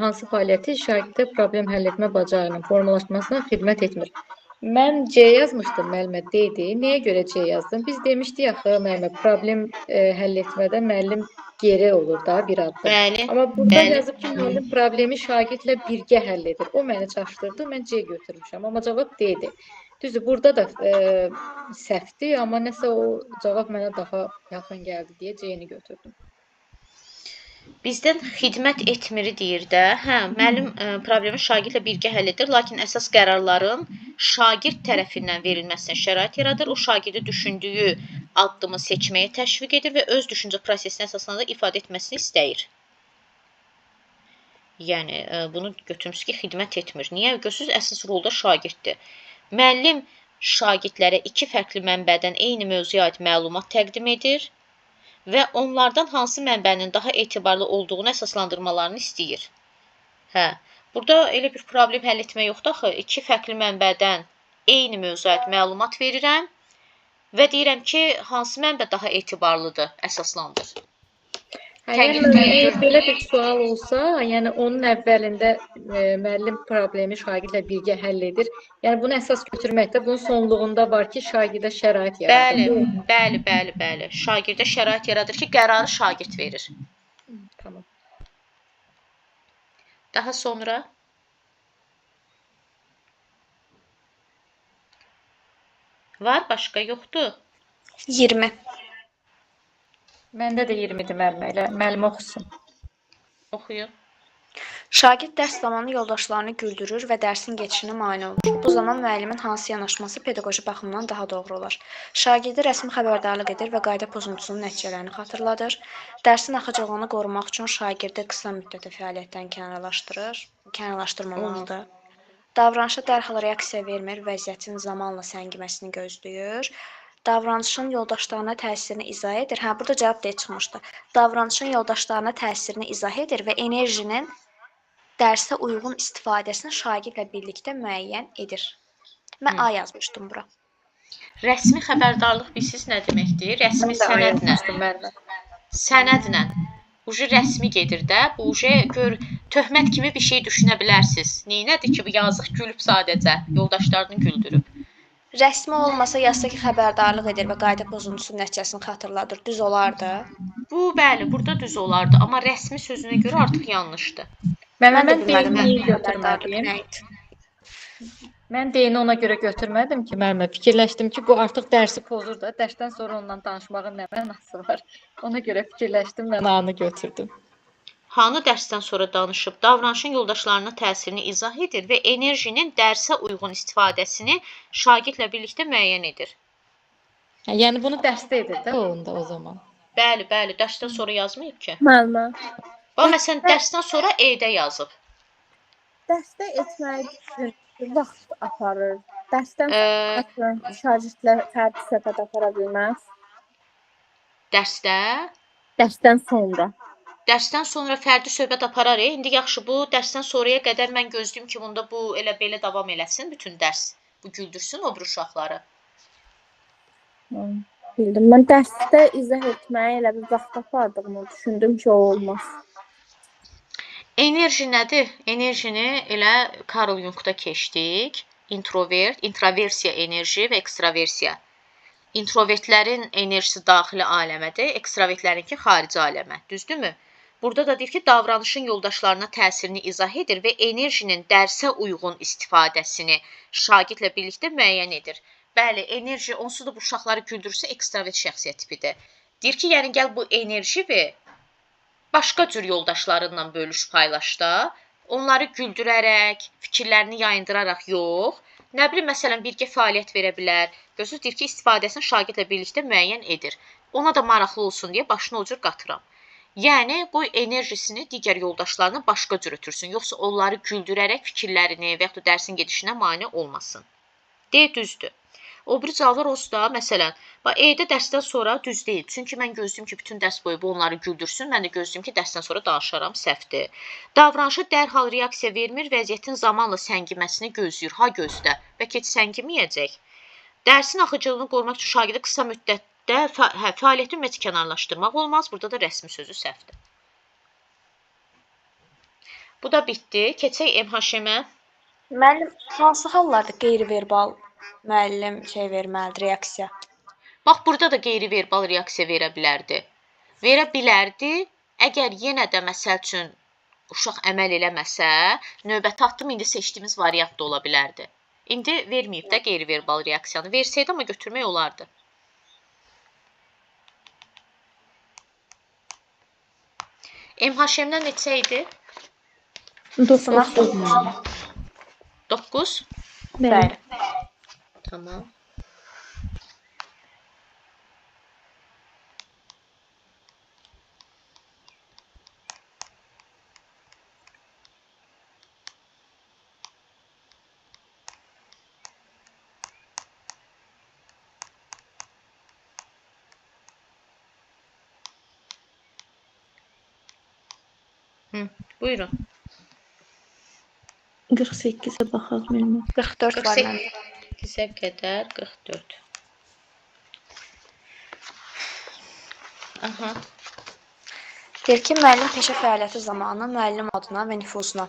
hansı fəaliyyəti şagirddə problem həll etmə bacarığının formalaşmasına xidmət etmir? Mən C yazmışdım, müəllimə D-dir. Nəyə görə C yazdım? Biz demişdik axı, müəllimə, problem həll etmədə müəllim geri olur da bir addım. Bəli. Amma burada bəli. yazıb ki, müəllim problemi şagirdlə birgə həll edir. O məni çaşdırdı, mən C götürmüşəm. Amma cavab D-dir. Düzdür, burada da səhvdir, amma nəsə o cavab mənə daha yaxın gəldi deyə C-ni götürdüm. Bizdən xidmət etmiri deyir də. Hə, müəllim problemi şagirdlə birgə həll edir, lakin əsas qərarların şagird tərəfindən verilməsinə şərait yaradır. O şagirdi düşündüyü addımı seçməyə təşviq edir və öz düşüncə prosesini əsasında ifadə etməsini istəyir. Yəni, bunu götürmüş ki, xidmət etmir. Niyə? Görürsünüz, əsas rolda şagirddir. Müəllim şagirdlərə 2 fərqli mənbədən eyni mövzuya aid məlumat təqdim edir və onlardan hansı mənbənin daha etibarlı olduğunu əsaslandırmalarını istəyir. Hə, burada elə bir problem həll etmək yoxdur axı. 2 fərqli mənbədən eyni mövzuya aid məlumat verirəm Və deyirəm ki, hansı mənbə daha etibarlıdır, əsaslandır. Yəni belə bir sual olsa, yəni onun əvvəlində müəllim problemi şagirdlə birgə həll edir. Yəni bunu əsas götürməkdə, bunun sonluğunda var ki, şagirdə şərait yaradır. Bəli. Şagirdə şərait yaradır ki, qərarı şagird verir. Tamam. Daha sonra var, başqa yoxdur. 20. Məndə də 20-dir müəllimə. Müəllim oxusun. Oxuyun. Şagird dərs zamanı yoldaşlarını güldürür və dərsin keçişinə mane olur. Bu zaman müəllimin hansı yanaşması pedaqoji baxımdan daha doğru olar? Şagirdi rəsmi xəbərdarlıq edir və qayda pozuntusunun nəticələrini xatırladır. Dərsin axıcılığını qorumaq üçün şagirdi qısa müddətli fəaliyyətdən kənarlaşdırmamalıdır. Davranışa dərhal reaksiya vermir, vəziyyətin zamanla səngiməsini gözləyir. Davranışın yoldaşlarına təsirini izah edir. Burada cavab deyə çıxmışdı. Davranışın yoldaşlarına təsirini izah edir və enerjinin dərsə uyğun istifadəsini şagirdlə birlikdə müəyyən edir. Mən A yazmışdım bura. Rəsmi xəbərdarlıq bilirsiniz nə deməkdir? Rəsmi sənədlə. Sənədlə. Ucu rəsmi gedir də. Bu ucu töhmət kimi bir şey düşünə bilərsiniz. Neynədir ki, bu yazıq gülüb sadəcə, yoldaşlarını güldürüb. Rəsmi olmasa yazsa ki, xəbərdarlıq edir və qayda pozuntusunun nəticəsini xatırladır. Düz olardı. Bu, bəli, burada düz olardı. Amma rəsmi sözünə görə artıq yanlışdır. Mən deyini götürmədim. Mən deyini ona görə götürmədim ki, müəllimə fikirləşdim ki, bu artıq dərsi pozur da. Dərsdən sonra onunla danışmağın nə mənası var? Ona görə fikirləşdim, mən A-nı götürdüm. Hanı dərsdən sonra danışıb, davranışın yoldaşlarına təsirini izah edir və enerjinin dərsə uyğun istifadəsini şagirdlə birlikdə müəyyən edir. Yəni bunu dərsdə edir də onda o zaman. Bəli, dərsdən sonra yazmayıb ki. Müəllimə. Məsələn, dərsdən sonra E-də yazıb. Dərsdə etməyi vaxt aparır. Dərsdən sonra şagirdlər fərdi söhbət apara bilməz. Dərsdən sonra. Dərsdən sonra fərdi söhbət aparar. İndi yaxşı, bu dərsdən sonraya qədər mən gözləyim ki, bunda bu elə belə davam eləsin bütün dərs. Bu güldürsün o bir uşaqları. Bildim. Mən dərsdə izah etməyə elə bir vaxt apardığımı düşündüm ki, o olmaz. Enerji nədir? Enerjini elə Karl Jung'da keçdik. İntrovert, introversiya enerji və ekstraversiya. İntrovertlərin enerjisi daxili aləmədir, ekstravertlərinki xarici aləmə. Düzdürmü? Burada da deyir ki, davranışın yoldaşlarına təsirini izah edir və enerjinin dərsə uyğun istifadəsini şagirdlə birlikdə müəyyən edir. Bəli, enerji onsuz da bu uşaqları güldürsə ekstravert şəxsiyyət tipidir. Deyir ki, yəni gəl bu enerjini başqa cür yoldaşlarınla bölüş, paylaş da. Onları güldürərək, fikirlərini yayındıraraq yox. Nə bilim, məsələn, birgə fəaliyyət verə bilər. Gözünüz deyir ki, istifadəsini şagirdlə birlikdə müəyyən edir. Ona da maraqlı olsun deyə başına o cür qatıram. Yəni, qoy enerjisini digər yoldaşlarına başqa cür ötürsün. Yoxsa onları güldürərək fikirlərini və yaxud da dərsin gedişinə mane olmasın. D düzdür. O biri cavablar olsa da, məsələn, E-də dərsdən sonra düz deyil. Çünki mən gözləyim ki, bütün dərs boyu bu onları güldürsün. Mən də gözləyim ki, dərsdən sonra danışaram, səhvdir. Davranışa dərhal reaksiya vermir, vəziyyətin zamanla səngiməsini gözləyir. Ha gözlə, bəlkə heç səngiməyəcək. Dərsin axıcılığını qorumaq üçün şagirdi qısa müddətdə fəaliyyəti ümumiyyətlə kənarlaşdırmaq olmaz. Burada da rəsmi sözü səhvdir. Bu da bitdi. Keçək MHŞ-ə. Müəllim, hansı hallarda qeyri-verbal müəllim verməlidir, reaksiya? Bax, burada da qeyri-verbal reaksiya verə bilərdi. Verə bilərdi, əgər yenə də məsəl üçün uşaq əməl eləməsə, növbəti addım indi seçdiyimiz variant da ola bilərdi. İndi verməyib də qeyri-verbal reaksiyanı. Versəydi, amma götürmək olardı. MHŞ-dən neçə idi? 9? Bəli. Tamam. Buyurun. 48-ə baxaq mənim. 44 var məndə. 48-ə qədər 44. Aha. Deyir ki, müəllim peşə fəaliyyəti zamanı müəllim adına və nüfuzuna,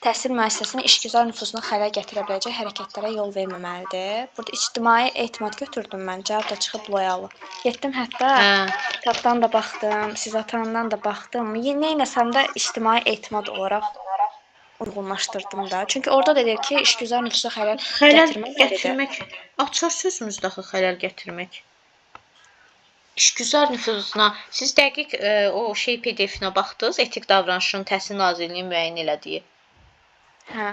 təhsil müəssisəsinin işgüzar nüfuzuna xələl gətirə biləcək hərəkətlərə yol verməməlidir. Burada ictimai etimad götürdüm mən, cavab da çıxıb loyalı. Getdim hətta Hə. kitabdan da baxdım, Sizatandan da baxdım. Neynəsəm də ictimai etimad olaraq uyğunlaşdırdım da. Çünki orada da deyir ki, işgüzar nüfuza xələl Xələl gətirməməlidir. gətirmək. Açar sözümüz daxı xələl gətirmək. İşgüzar nüfuzuna siz dəqiq o şey PDF-nə baxdınız, etik davranışın Təhsil Nazirliyinin müəyyən elədiyi. Hə.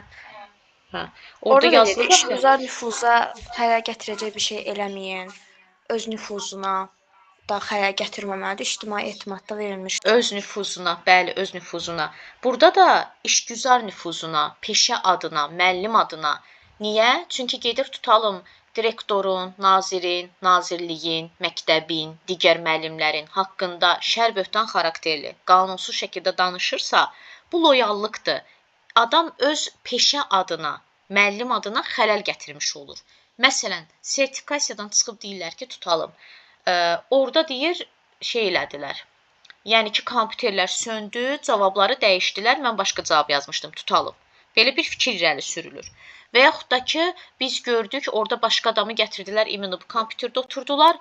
Hə. Orada da deyir, yazılıb ki, işgüzar nüfuza xələl gətirəcək bir şey eləməyin. Öz nüfuzuna da xələl gətirməməlidir. İctimai etimadda verilmişdir. öz nüfuzuna, bəli, öz nüfuzuna. Burada da işgüzar nüfuzuna, peşə adına, müəllim adına. Niyə? Çünki gedir tutalım direktorun, nazirin, nazirliyin, məktəbin, digər müəllimlərin haqqında şər böhtan xarakterli, qanunsuz şəkildə danışırsa, bu loyallıqdır. Adam öz peşə adına, müəllim adına xələl gətirmiş olur. Məsələn, sertifikasiyadan çıxıb deyirlər ki, tutalım. Orada deyir, şey elədilər. Yəni ki, kompüterlər söndü, cavabları dəyişdilər, mən başqa cavab yazmışdım, tutalım. Belə bir fikir irəli sürülür. Və yaxud da ki, biz gördük, orada başqa adamı gətirdilər, imенно bu kompüterdə oturtdular,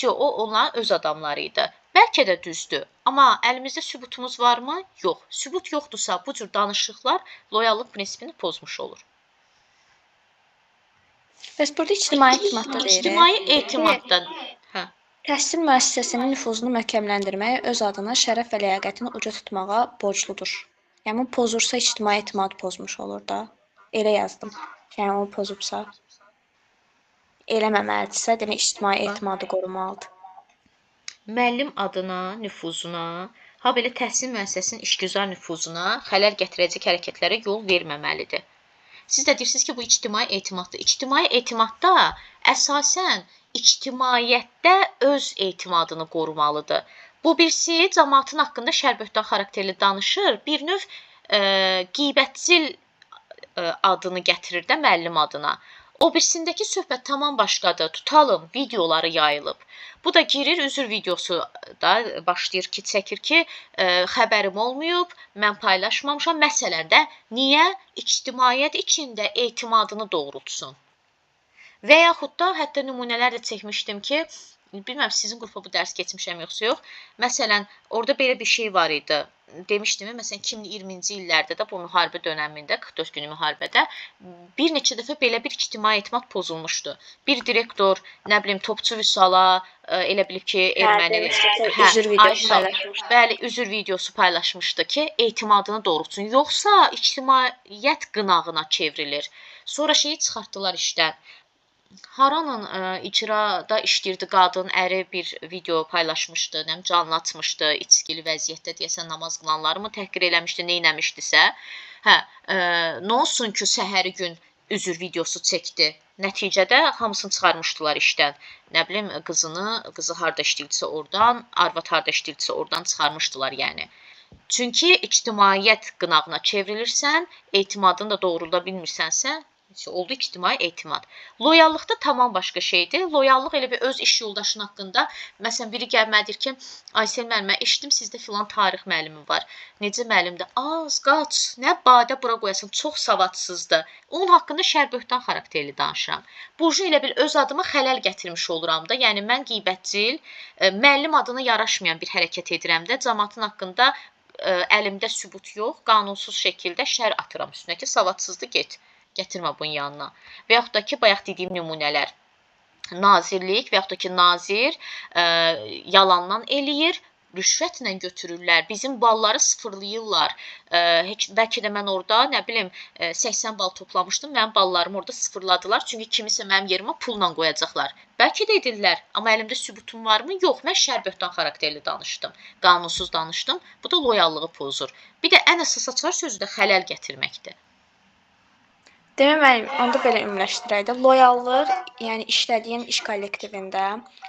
o onların öz adamları idi. Bəlkə də düzdür, amma əlimizdə sübutumuz varmı? Yox. Sübut yoxdursa, bu cür danışıqlar loyallıq prinsipini pozmuş olur. Bəs burada ictimai etimadda deyir. İctimai etimadda, hə. Təhsil müəssisəsinin nüfuzunu möhkəmləndirməyə, öz adına şərəf və ləyaqətini uca tutmağa borcludur. Yəni, o pozursa ictimai etimadı pozmuş olur da. Elə yazdım. Yəni, o pozubsa. Eləməməlidirsə, demək ictimai etimadı qorumalıdır. Müəllim adına, nüfuzuna, ha belə təhsil müəssisəsinin işgüzar nüfuzuna xələl gətirəcək hərəkətlərə yol verməməlidir. Siz də deyirsiniz ki, bu ictimai etimaddır. İctimai etimadda əsasən ictimaiyyətdə öz etimadını qorumalıdır. Bu birisi cəmaatın haqqında şərböhtan xarakterli danışır, bir növ qeybətçil adını gətirir də müəllim adına. O birisindəki söhbət tamam başqadır. Tutalım, videoları yayılıb. Bu da girir, üzr videosu da başlayır ki, çəkir ki, xəbərim olmayıb, mən paylaşmamışam. Məsələn də, niyə ictimaiyyət içində etimadını doğrultsun? Və yaxud da, hətta nümunələr də çəkmişdim ki, bilməm, sizin qrupa bu dərs keçmişəm yoxsa yox. Məsələn, orada belə bir şey var idi. Demişdim, məsələn, 2020-ci illərdə də bu müharibə dönəmində, 44 günlük müharibədə bir neçə dəfə belə bir ictimai etimad pozulmuşdu. Bir direktor, nə bilim, Topçu Vüsala elə bilib ki, erməni üzr videosu paylaşmışdı ki, etimadını doğrultsun. Yoxsa ictimaiyyət qınağına çevrilir. Sonra şeyi çıxartdılar işdən. Haranın icrada işləyirdi qadın, əri bir video paylaşmışdı, canlı atmışdı, içkili vəziyyətdə deyəsən namaz qılanları mı təhqir eləmişdi, neynəmişdisə. Nə olsun ki, səhəri gün üzr videosu çəkdi. Nəticədə hamısını çıxarmışdılar işdən. Nə bilim, qızı harda işləyirdisə oradan, arvad harda işləyirdisə oradan çıxarmışdılar yəni. Çünki ictimaiyyət qınağına çevrilirsən, etimadını da doğrulda bilmirsənsə, oldu ictimai etimad. Loyallıqda tamam başqa şeydir. Loyallıq elə bir öz iş yoldaşın haqqında. Məsələn, biri gəlmədir ki, Aysel müəllimə, eşitdim sizdə filan tarix müəllimi var. Necə müəllimdir? Az, qaç, nə badə bura qoyasın, çox savadsızdır. Onun haqqında şərböhtan xarakterli danışıram. Bu elə bir öz adıma xələl gətirmiş oluram da. Yəni, mən qeybətçil, müəllim adına yaraşmayan bir hərəkət edirəm də. Cəmaatın haqqında əlimdə sübut yox, qanunsuz şəkildə şər atıram üstünə ki, savadsızdır, get. Gətirmə bunun yanına. Və yaxud da ki, bayaq dediyim nümunələr. Nazirlik və yaxud da ki, nazir yalandan eləyir, rüşvətlə götürürlər, bizim balları sıfırlayırlar. Bəlkə də mən orada, nə bilim, 80 bal toplamışdım, mənim ballarımı orada sıfırladılar, çünki kimisə mənim yerimə pulla qoyacaqlar. Bəlkə də edirlər, amma əlimdə sübutum varmı? Yox, mən şərböhtan xarakterli danışdım, qanunsuz danışdım. Bu da loyallığı pozur. Bir də ən əsas açar sözü də xələl gətirməkdir. Demək müəllim, onda belə ümumiləşdirək də. Loyallıq, yəni işlədiyin iş kollektivində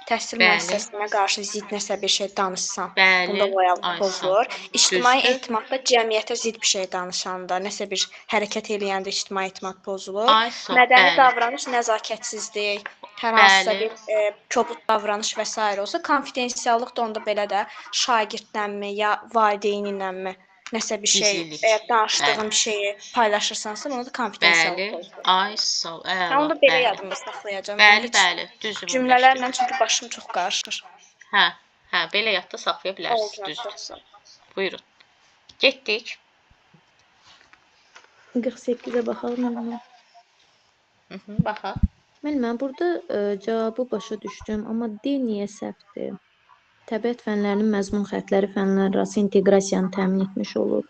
təhsil Bəli. müəssisəsinə qarşı zidd nəsə bir şey danışsan, Bəli, bunda loyallıq Aysan. pozulur. İctimai Düzdür. etimad da cəmiyyətə zidd bir şey danışanda, nəsə bir hərəkət eləyəndə ictimai etimad pozulur. Aysan, Mədəni bəli. davranış, nəzakətsizlik, hər hansısa Bəli. bir kobud davranış və s. olsa, konfidensiallıq da onda belə də şagirdlənmi ya valideyninləmi nəsə bir şey, Gizlilik. danışdığın Bəli. bir şeyi paylaşırsansa, bunu da konfidensiallıq Bəli. pozulur. Ay sağ ol. Mən Əla. onu belə Bəli. yadımda saxlayacağam. Bəli, Heç bəli. Düzüm cümlələrlə çünki başım çox qarışır. Hə, hə, belə yadda saxlaya bilərsiniz. Oldu, Düzdür. çox sağ ol. Buyurun. Getdik. 48-ə baxalım müəllimə. Baxaq. Müəllimə, burada cavabı başa düşdüm, amma D niyə səhvdir? Təbiət fənlərinin məzmun xəttləri fənlər arası inteqrasiyanı təmin etmiş olur.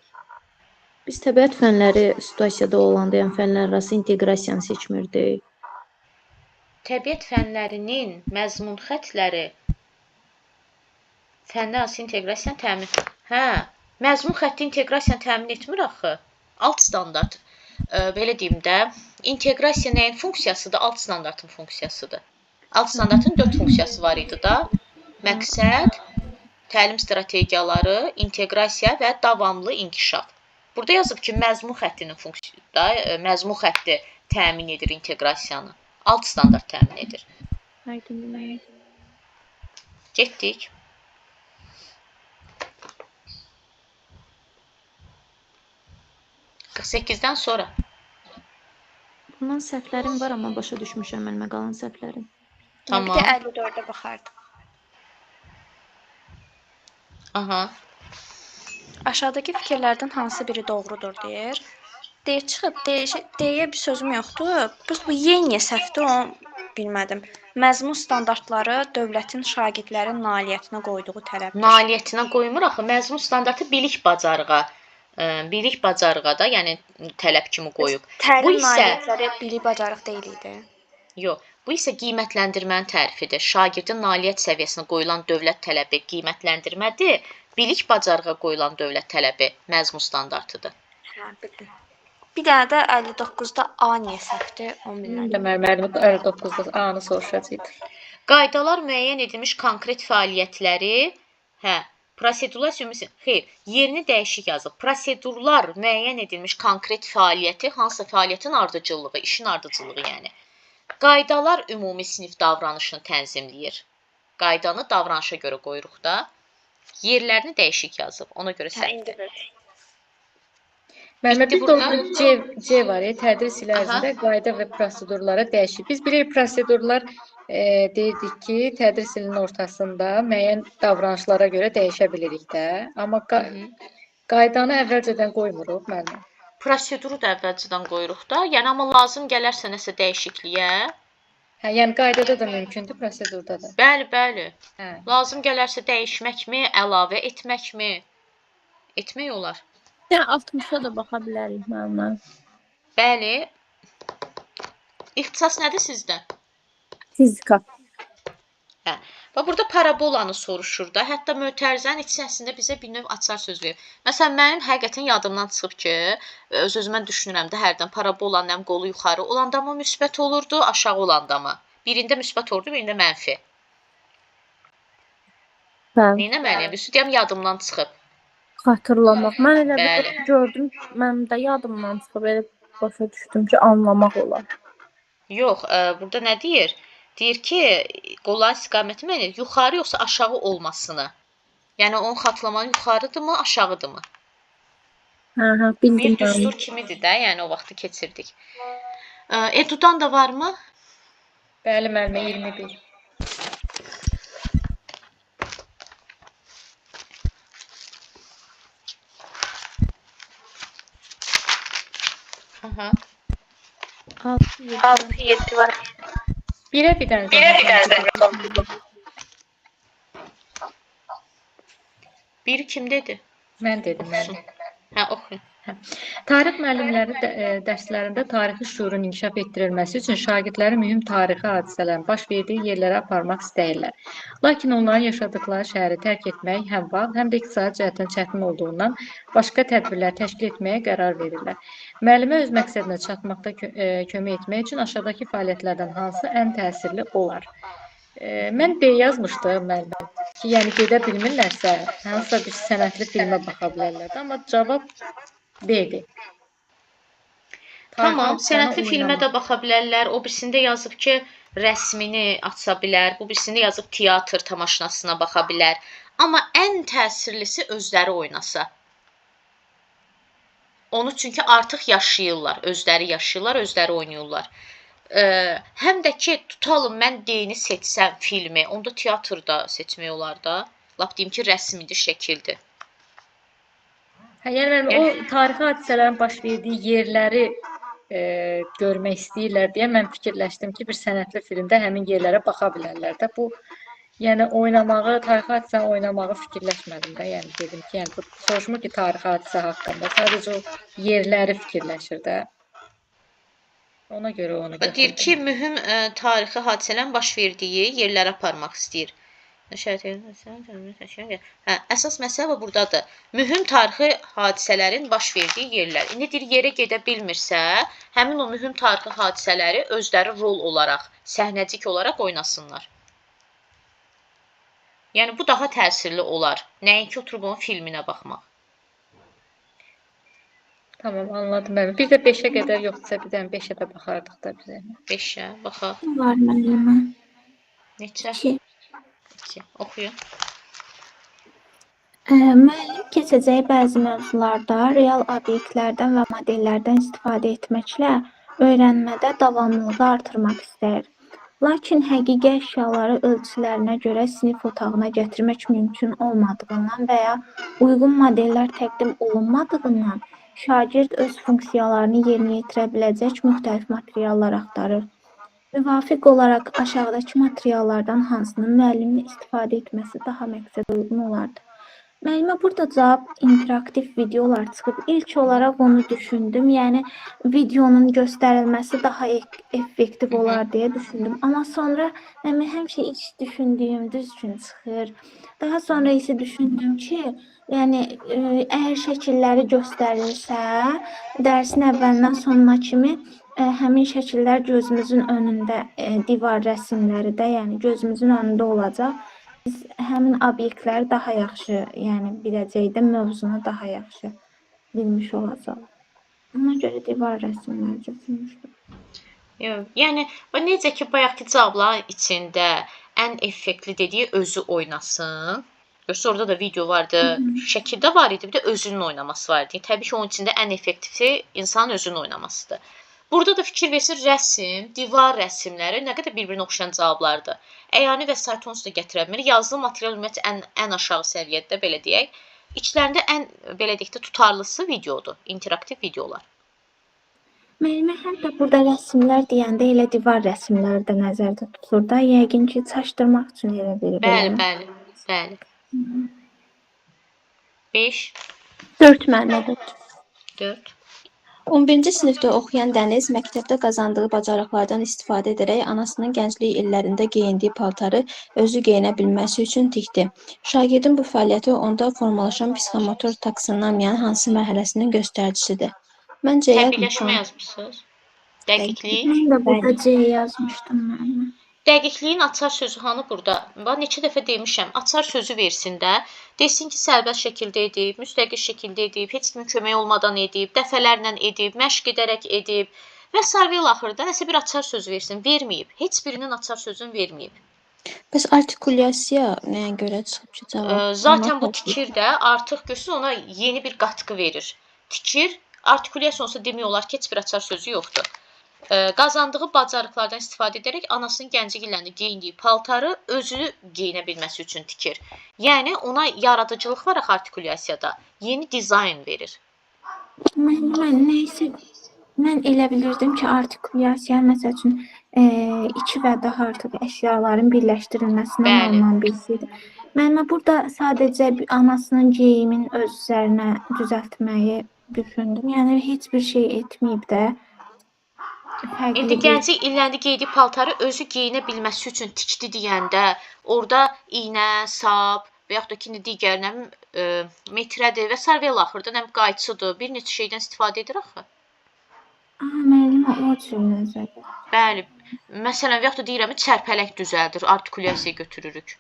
Biz təbiət fənləri situasiyada olanda, yəni fənlər arası inteqrasiyanı seçmirdik. Təbiət fənlərinin məzmun xəttləri fənlər arası inteqrasiyanı təmin. Hə, məzmun xətti inteqrasiyanı təmin etmir axı. Alt standart. Belə deyim də, inteqrasiya nəyin funksiyasıdır? Alt standartın funksiyasıdır. Alt standartın 4 funksiyası var idi da. Məqsəd, təlim strategiyaları, inteqrasiya və davamlı inkişaf. Burada yazıb ki, məzmun xəttinin funksiyasında, məzmun xətti təmin edir inteqrasiyanı. Alt standart təmin edir. Getdik. %48-dən sonra. Bundan səhvlərim var, amma başa düşmüşəm müəllimə qalan səhvlərim. Bir də 54-ə baxardıq. Aha. Aşağıdakı fikirlərdən hansı biri doğrudur deyir. D çıxıb, D-yə bir sözüm yoxdur. Bu Y niyə səhvdir, onu bilmədim. Məzmun standartları dövlətin şagirdlərin nailiyyətinə qoyduğu tələbdir. Nailiyyətinə qoymur axı. Məzmun standartı bilik bacarığa. Bilik bacarığa da, yəni tələb kimi qoyub. Təlim nailiyyətləri bilik bacarıq deyil idi. Yox, bu isə qiymətləndirmənin tərifidir. Şagirdin nailiyyət səviyyəsinə qoyulan dövlət tələbi qiymətləndirmədir. Bilik bacarığa qoyulan dövlət tələbi məzmun standartıdır. Hə, bildim. Bir dənə də 59-da A niyə səhvdir, onu bilmədim. Müəllim 59-da A-nı soruşacaqdı. Qaydalar müəyyən edilmiş konkret fəaliyyətləri, prosedurlar sümüsü, xeyr, yerini dəyişik yazıb. Prosedurlar müəyyən edilmiş konkret fəaliyyəti, hansısa fəaliyyətin ardıcıllığı, işin ardıcıllığı yəni. Qaydalar ümumi sinif davranışını tənzimləyir. Qaydanı davranışa görə qoyuruq da. Yerlərini dəyişik yazıb, ona görə səhvdir. Müəllimə, bir də C var, tədris ili ərzində qayda və prosedurlara dəyişik. Biz bilirik, prosedurlar deyirdik ki, tədris ilinin ortasında müəyyən davranışlara görə dəyişə bilirik də. Amma qaydanı əvvəlcədən qoymuruq, müəllimə. Proseduru da əvvəlcədən qoyuruq da. Yəni, amma lazım gələrsə nəsə dəyişikliyə. Hə, yəni qaydada da mümkündür, prosedurda da. Bəli, bəli. Lazım gələrsə dəyişməkmi, əlavə etməkmi? Etmək olar. Yəni 60-a da baxa bilərik müəllimə. Bəli. İxtisas nədir sizdə? Fizika. Hə. Və burada parabolanı soruşur da. Hətta mötərizənin içərisində bizə bir növ açar söz verir. Məsələn, mənim həqiqətən yadımdan çıxıb ki, öz-özümə düşünürəm də hərdən parabolanın həm qolu yuxarı olanda mı müsbət olurdu, aşağı olanda mı? Birində müsbət olurdu, birində mənfi. Neynəməliyəm? Üstüdəyəm yadımdan çıxıb. Xatırlamaq. Mən elə bir gördüm, mənim də yadımdan çıxıb, elə başa düşdüm ki, anlamaq olar. Yox, burada nə deyir? Deyir ki, qolların istiqaməti mənə yuxarı yoxsa aşağı olmasını. Yəni, onun xatırlamanı yuxarıdırmı, aşağıdırmı? Hə, bildim. Bir düstur kimidir də, yəni o vaxtı keçirdik. Edudan da varmı? Bəli, müəllimə 21. Aha. 6-7 var. Birə bir dənə. Biri kim dedi? Mən dedim, müəllim. Hə, oxuyun. Tarix müəllimləri dərslərində tarixi şuurun inkişaf etdirilməsi üçün şagirdləri mühüm tarixi hadisələrin baş verdiyi yerlərə aparmaq istəyirlər. Lakin onların yaşadıkları şəhəri tərk etmək həm vaxt, həm də iqtisadi cəhətdən çətin olduğundan başqa tədbirlər təşkil etməyə qərar verirlər. Müəllimə öz məqsədinə çatmaqda kömək etmək üçün aşağıdakı fəaliyyətlərdən hansı ən təsirli olar? Mən B yazmışdım müəllimə ki, yəni gedə bilmirlərsə, hansısa bir sənətli filmə baxa bilərlər. Amma cavab B-dir. Tamam, sənətli filmə də baxa bilərlər. O birisində yazıb ki, rəsmini aça bilər. Bu birisində yazıb teatr tamaşasına baxa bilər. Amma ən təsirlisi özləri oynasa. Onu çünki artıq yaşayırlar, özləri oynayırlar. Həm də ki, tutalım mən D-ni seçsəm filmi, onda teatrda seçmək olar da. Lap deyim ki, rəsmidir, şəkildir. Yəni o tarixi hadisələrin baş verdiyi yerləri görmək istəyirlər deyə mən fikirləşdim ki, bir sənətli filmdə həmin yerlərə baxa bilərlər də. Bu, yəni oynamağı, tarixi hadisəni oynamağı fikirləşmədim də. Yəni dedim ki, yəni bu soruşmur ki, tarixi hadisə haqqında, sadəcə o yerləri fikirləşir də. Ona görə onu götürdüm. Deyir ki, mühüm tarixi hadisələrin baş verdiyi yerlərə aparmaq istəyir. Əsas məsələ buradadır. Mühüm tarixi hadisələrin baş verdiyi yerlər. İndi deyir, yerə gedə bilmirsə, həmin o mühüm tarixi hadisələri özləri rol olaraq, səhnəcik olaraq oynasınlar. Yəni, bu daha təsirli olar. Nəinki oturub onun filminə baxmaq. Tamam, anladım mən. Bir də 5-ə qədər yoxdursa, bir dənə 5-ə də baxardıq da bizə. 5-ə, baxaq. Var müəllimə. Neçə? 2. 2. Oxuyun. Müəllim keçəcəyi bəzi mövzularda real obyektlərdən və modellərdən istifadə etməklə öyrənmədə davamlılığı artırmaq istəyir. Lakin həqiqi əşyaları ölçülərinə görə sinif otağına gətirmək mümkün olmadığından və ya uyğun modellər təqdim olunmadığından şagird öz funksiyalarını yerinə yetirə biləcək müxtəlif materiallar axtarır. Müvafiq olaraq aşağıdakı materiallardan hansının müəllimin istifadə etməsi daha məqsədə uyğun olardı? Müəllimə burada cavab interaktiv videolar çıxıb. İlk olaraq onu düşündüm. Yəni videonun göstərilməsi daha effektiv olar deyə düşündüm. Amma sonra mən həmişə ilk düşündüyüm düz üçün çıxır. Daha sonra isə düşündüm ki, yəni əgər şəkilləri göstərilsə, dərsin əvvəlindən sonuna kimi həmin şəkillər gözümüzün önündə, divar rəsmləri də, yəni gözümüzün önündə olacaq. Biz həmin obyektləri daha yaxşı, yəni biləcəkdə mövzunu daha yaxşı bilmiş olacaq. Ona görə divar rəsmləri götürmüşdüm. Yəni, necə ki, bayaqki cavabların içində ən effektli dediyi özü oynasın. Görsə, orada da video vardı, şəkildə var idi, bir də özünün oynaması var idi. Təbii ki, onun içində ən effektivi insanın özünün oynamasıdır. Burada da fikir versir, rəsm, divar rəsmləri nə qədər bir-birinə oxşayan cavablardır. Əyani və saat onsuz da gətirə bilmir. Yazılı material ümumiyyətlə ən aşağı səviyyədə, belə deyək. İçlərində ən, belə deyək də, tutarlısı videodur, interaktiv videolar. Müəllimə həm də burada rəsmlər deyəndə elə divar rəsmləri də nəzərdə tutulur da. Yəqin ki, çaşdırmaq üçün elə verir. Bəli. 5. 4 müəllimə. 4. 11-ci sinifdə oxuyan Dəniz məktəbdə qazandığı bacarıqlardan istifadə edərək anasının gənclik illərində geyindiyi paltarı özü geyinə bilməsi üçün tikdi. Şagirdin bu fəaliyyəti onda formalaşan psixomotor taksonomiyanın hansı mərhələsinin göstəricisidir? Mən C Təbiqləşmə yazmışsınız. Dəqiqlik. Mən də burada C yazmışdım müəllimə. Dəqiqliyin açar sözü hanı burada? Neçə dəfə demişəm, açar sözü versin də, desin ki, sərbəst şəkildə edib, müstəqil şəkildə edib, heç kimin kömək olmadan edib, dəfələrlə edib, məşq edərək edib və sarvel axırda nəsə bir açar sözü versin, verməyib. Heç birinin açar sözünü verməyib. Bəs artikulyasiya nəyə görə çıxıb ki, cavab? Zaten bu tikir də artıq görürsünüz ona yeni bir qatqı verir. Tikir, artikulyasiya olsa demək olar ki, heç bir açar sözü yoxdur. Qazandığı bacarıqlardan istifadə edərək anasının gənclik illərində geyindiyi paltarı özünü geyinə bilməsi üçün tikir. Yəni, ona yaradıcılıq var artikulyasiyada. Yeni dizayn verir. Mən elə bilirdim ki, artikulyasiya məsəl üçün 2 və daha artıq əşyaların birləşdirilməsinə alınan bir şeydir. Müəllimə burada sadəcə anasının geyimin öz üzərinə düzəltməyi düşündüm. Yəni heç bir şey etməyib də fərqli İndi bir gənclik illəndi geydiyi paltarı özü geyinə bilməsi üçün tikdi deyəndə, orada iynə, sap və yaxud da ki, digər nə bilim, metrədir və sair və ilə axırda nə bilim, qayçıdır, bir neçə şeydən istifadə edir axı. müəllimə o cür nəzərdə. Bəli. Məsələn, və yaxud da deyirəm, çərpələk düzəldir, artikulyasiya götürürük.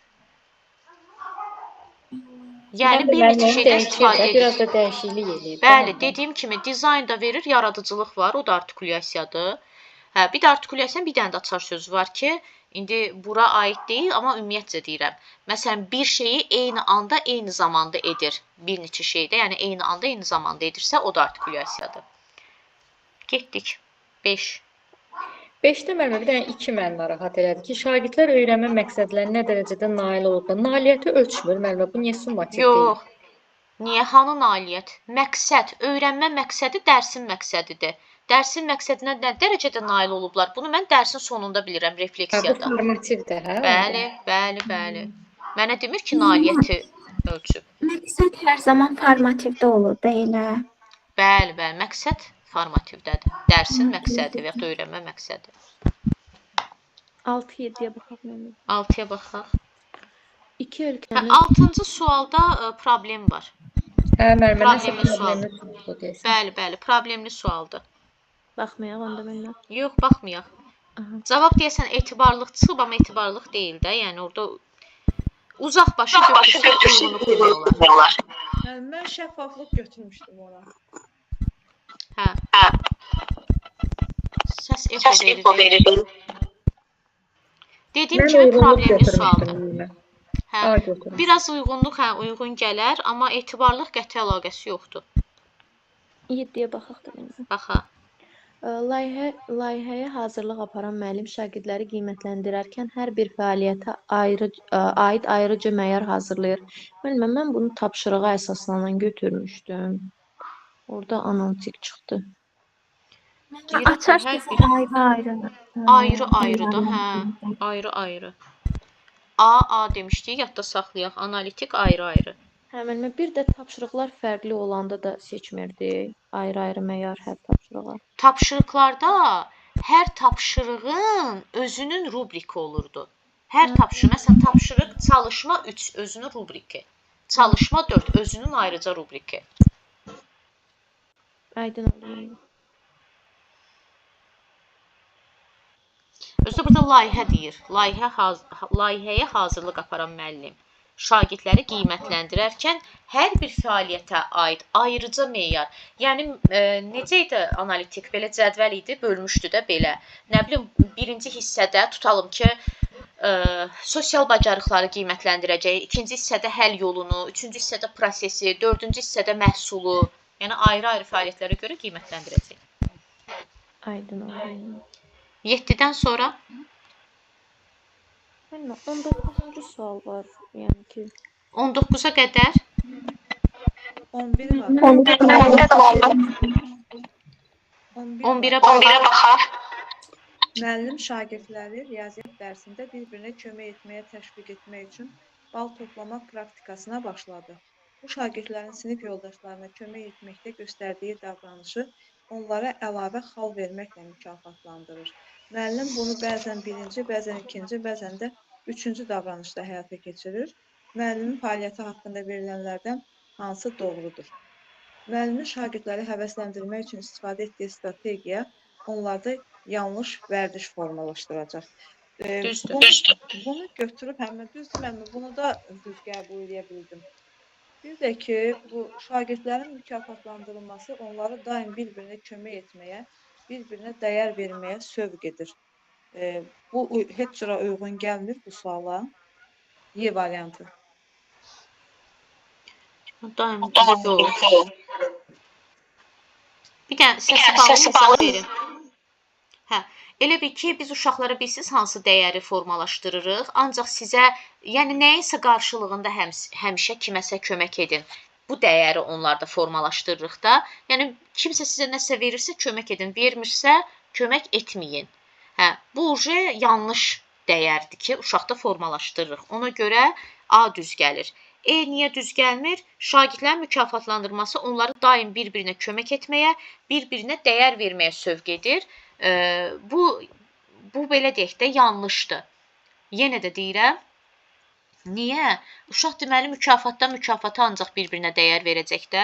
Yəni bir neçə şeydən istifadə edir. Biraz da dəyişiklik eləyir. Bəli, dediyim kimi dizayn da verir, yaradıcılıq var, o da artikulyasiyadır. Hə, bir də artikulyasiyanın bir dənə də açar sözü var ki, indi bura aid deyil, amma ümumiyyətcə deyirəm. Məsələn, bir şeyi eyni anda, eyni zamanda edir. Bir neçə şeydə, yəni eyni anda, eyni zamanda edirsə, o da artikulyasiyadır. Getdik. 5. 5-də müəllimə bir dənə 2 məni narahat elədi ki, şagirdlər öyrənmə məqsədlərinə nə dərəcədə nail olublar. Nailiyyəti ölçmür müəllimə. Bu niyə summativ deyil? Yox. Niyə? Hanı nailiyyət? Məqsəd, öyrənmə məqsədi dərsin məqsədidir. Dərsin məqsədinə nə dərəcədə nail olublar? Bunu mən dərsin sonunda bilirəm, Bu refleksiyada. formativdir, hə? Bəli, bəli, bəli. Mənə demir ki, nailiyyəti ölçüb. Məqsəd hər zaman formativdə olur, da elə. Bəli, bəli, məqsəd formativdədir. Dərsin məqsədi və ya da öyrənmə məqsədi. 6-7-yə baxaq mənim. 6-ya baxaq. 2 Hə, ölkənin 6-cı sualda problem var. Hə, müəllimə Problemli sual. problemli sualdır deyəsən. Bəli, bəli, problemli sualdır. baxmayaq onda məndən. Yox, baxmayaq. Aha. Cavab deyəsən etibarlıq çıxıb, amma etibarlıq deyil də. Yəni orada uzaq başı götürsək uyğunluq demək olar. Mən şəffaflıq götürmüşdüm ona. Hə. Səs eko verir. Dediyim kimi problemli sualdır. Hə. A götürmüşdüm. Biraz uyğunluq uyğun gələr, amma etibarlıq qəti əlaqəsi yoxdur. 7-yə baxaq da mənim. Baxaq. Layihəyə hazırlıq aparan müəllim şagirdləri qiymətləndirərkən hər bir fəaliyyətə aid ayrıca məyar hazırlayır. Müəllimə, mən bunu tapşırığa əsaslanan götürmüşdüm. Orada analitik çıxdı. Açar Hər sözü bir ayrı-ayrı. ayrı-ayrıdır, hə. Ayrı-ayrı. A demişdik, yadda saxlayaq. Analitik ayrı-ayrı. Hə, müəllimə, bir də tapşırıqlar fərqli olanda da seçmirdi. Ayrı-ayrı məyar hər tapşırığa. Tapşırıqlarda hər tapşırığın özünün rubriki olurdu. Hər tapşırıq, məsələn, tapşırıq çalışma 3 özünün rubriki. Çalışma 4 özünün ayrıca rubriki. Aydın oldu. Özü burada layihə deyir. Layihəyə hazırlıq aparan müəllim şagirdləri qiymətləndirərkən hər bir fəaliyyətə aid ayrıca meyar. Yəni necə idi analitik belə cədvəl idi, bölmüşdü də belə. Nə bilim, birinci hissədə tutalım ki, sosial bacarıqları qiymətləndirəcək, ikinci hissədə həll yolunu, üçüncü hissədə prosesi, dördüncü hissədə məhsulu, yəni ayrı-ayrı fəaliyyətlərə görə qiymətləndirəcək. Aydın oldu. 7-dən sonra Müəllimə, 19-cu sual var. Yəni ki 19-a qədər 11 var. 11-ə baxaq. Müəllim şagirdləri riyaziyyat dərsində bir-birinə kömək etməyə təşviq etmək üçün bal toplamaq praktikasına başladı. Bu şagirdlərin sinif yoldaşlarına kömək etməkdə göstərdiyi davranışı onlara əlavə xal verməklə mükafatlandırır. Müəllim bunu bəzən birinci, bəzən ikinci, bəzən də üçüncü davranışda həyata keçirir. Müəllimin fəaliyyəti haqqında verilənlərdən hansı doğrudur? Müəllimin şagirdləri həvəsləndirmək üçün istifadə etdiyi strategiya onlarda yanlış vərdiş formalaşdıracaq. Düzdür. Bunu götürüb həmin düzdür, mən bunu da düz qəbul edə bildim. Bir də ki, bu şagirdlərin mükafatlandırılması onları daim bir-birinə kömək etməyə, bir-birinə dəyər verməyə sövq edir. Bu heç cürə uyğun gəlmir bu suala. Y variantı. Daim yox. Bir dənə səsi bağlı izah verin. Hə, elə bil ki, biz uşaqlara bilsiz hansı dəyəri formalaşdırırıq, ancaq sizə, yəni nəyinsə qarşılığında həmişə kiməsə kömək edin. Bu dəyəri onlarda formalaşdırırıq da. Yəni kimsə sizə nəsə verirsə kömək edin, vermirsə kömək etməyin. Hə, bu yanlış dəyərdir ki, uşaqda formalaşdırırıq. Ona görə A düz gəlir. niyə düz gəlmir? Şagirdlərin mükafatlandırması onları daim bir-birinə kömək etməyə, bir-birinə dəyər verməyə sövq edir. Bu belə deyək də yanlışdır. Yenə də deyirəm, niyə? Uşaq deməli mükafatdan mükafata ancaq bir-birinə dəyər verəcək də.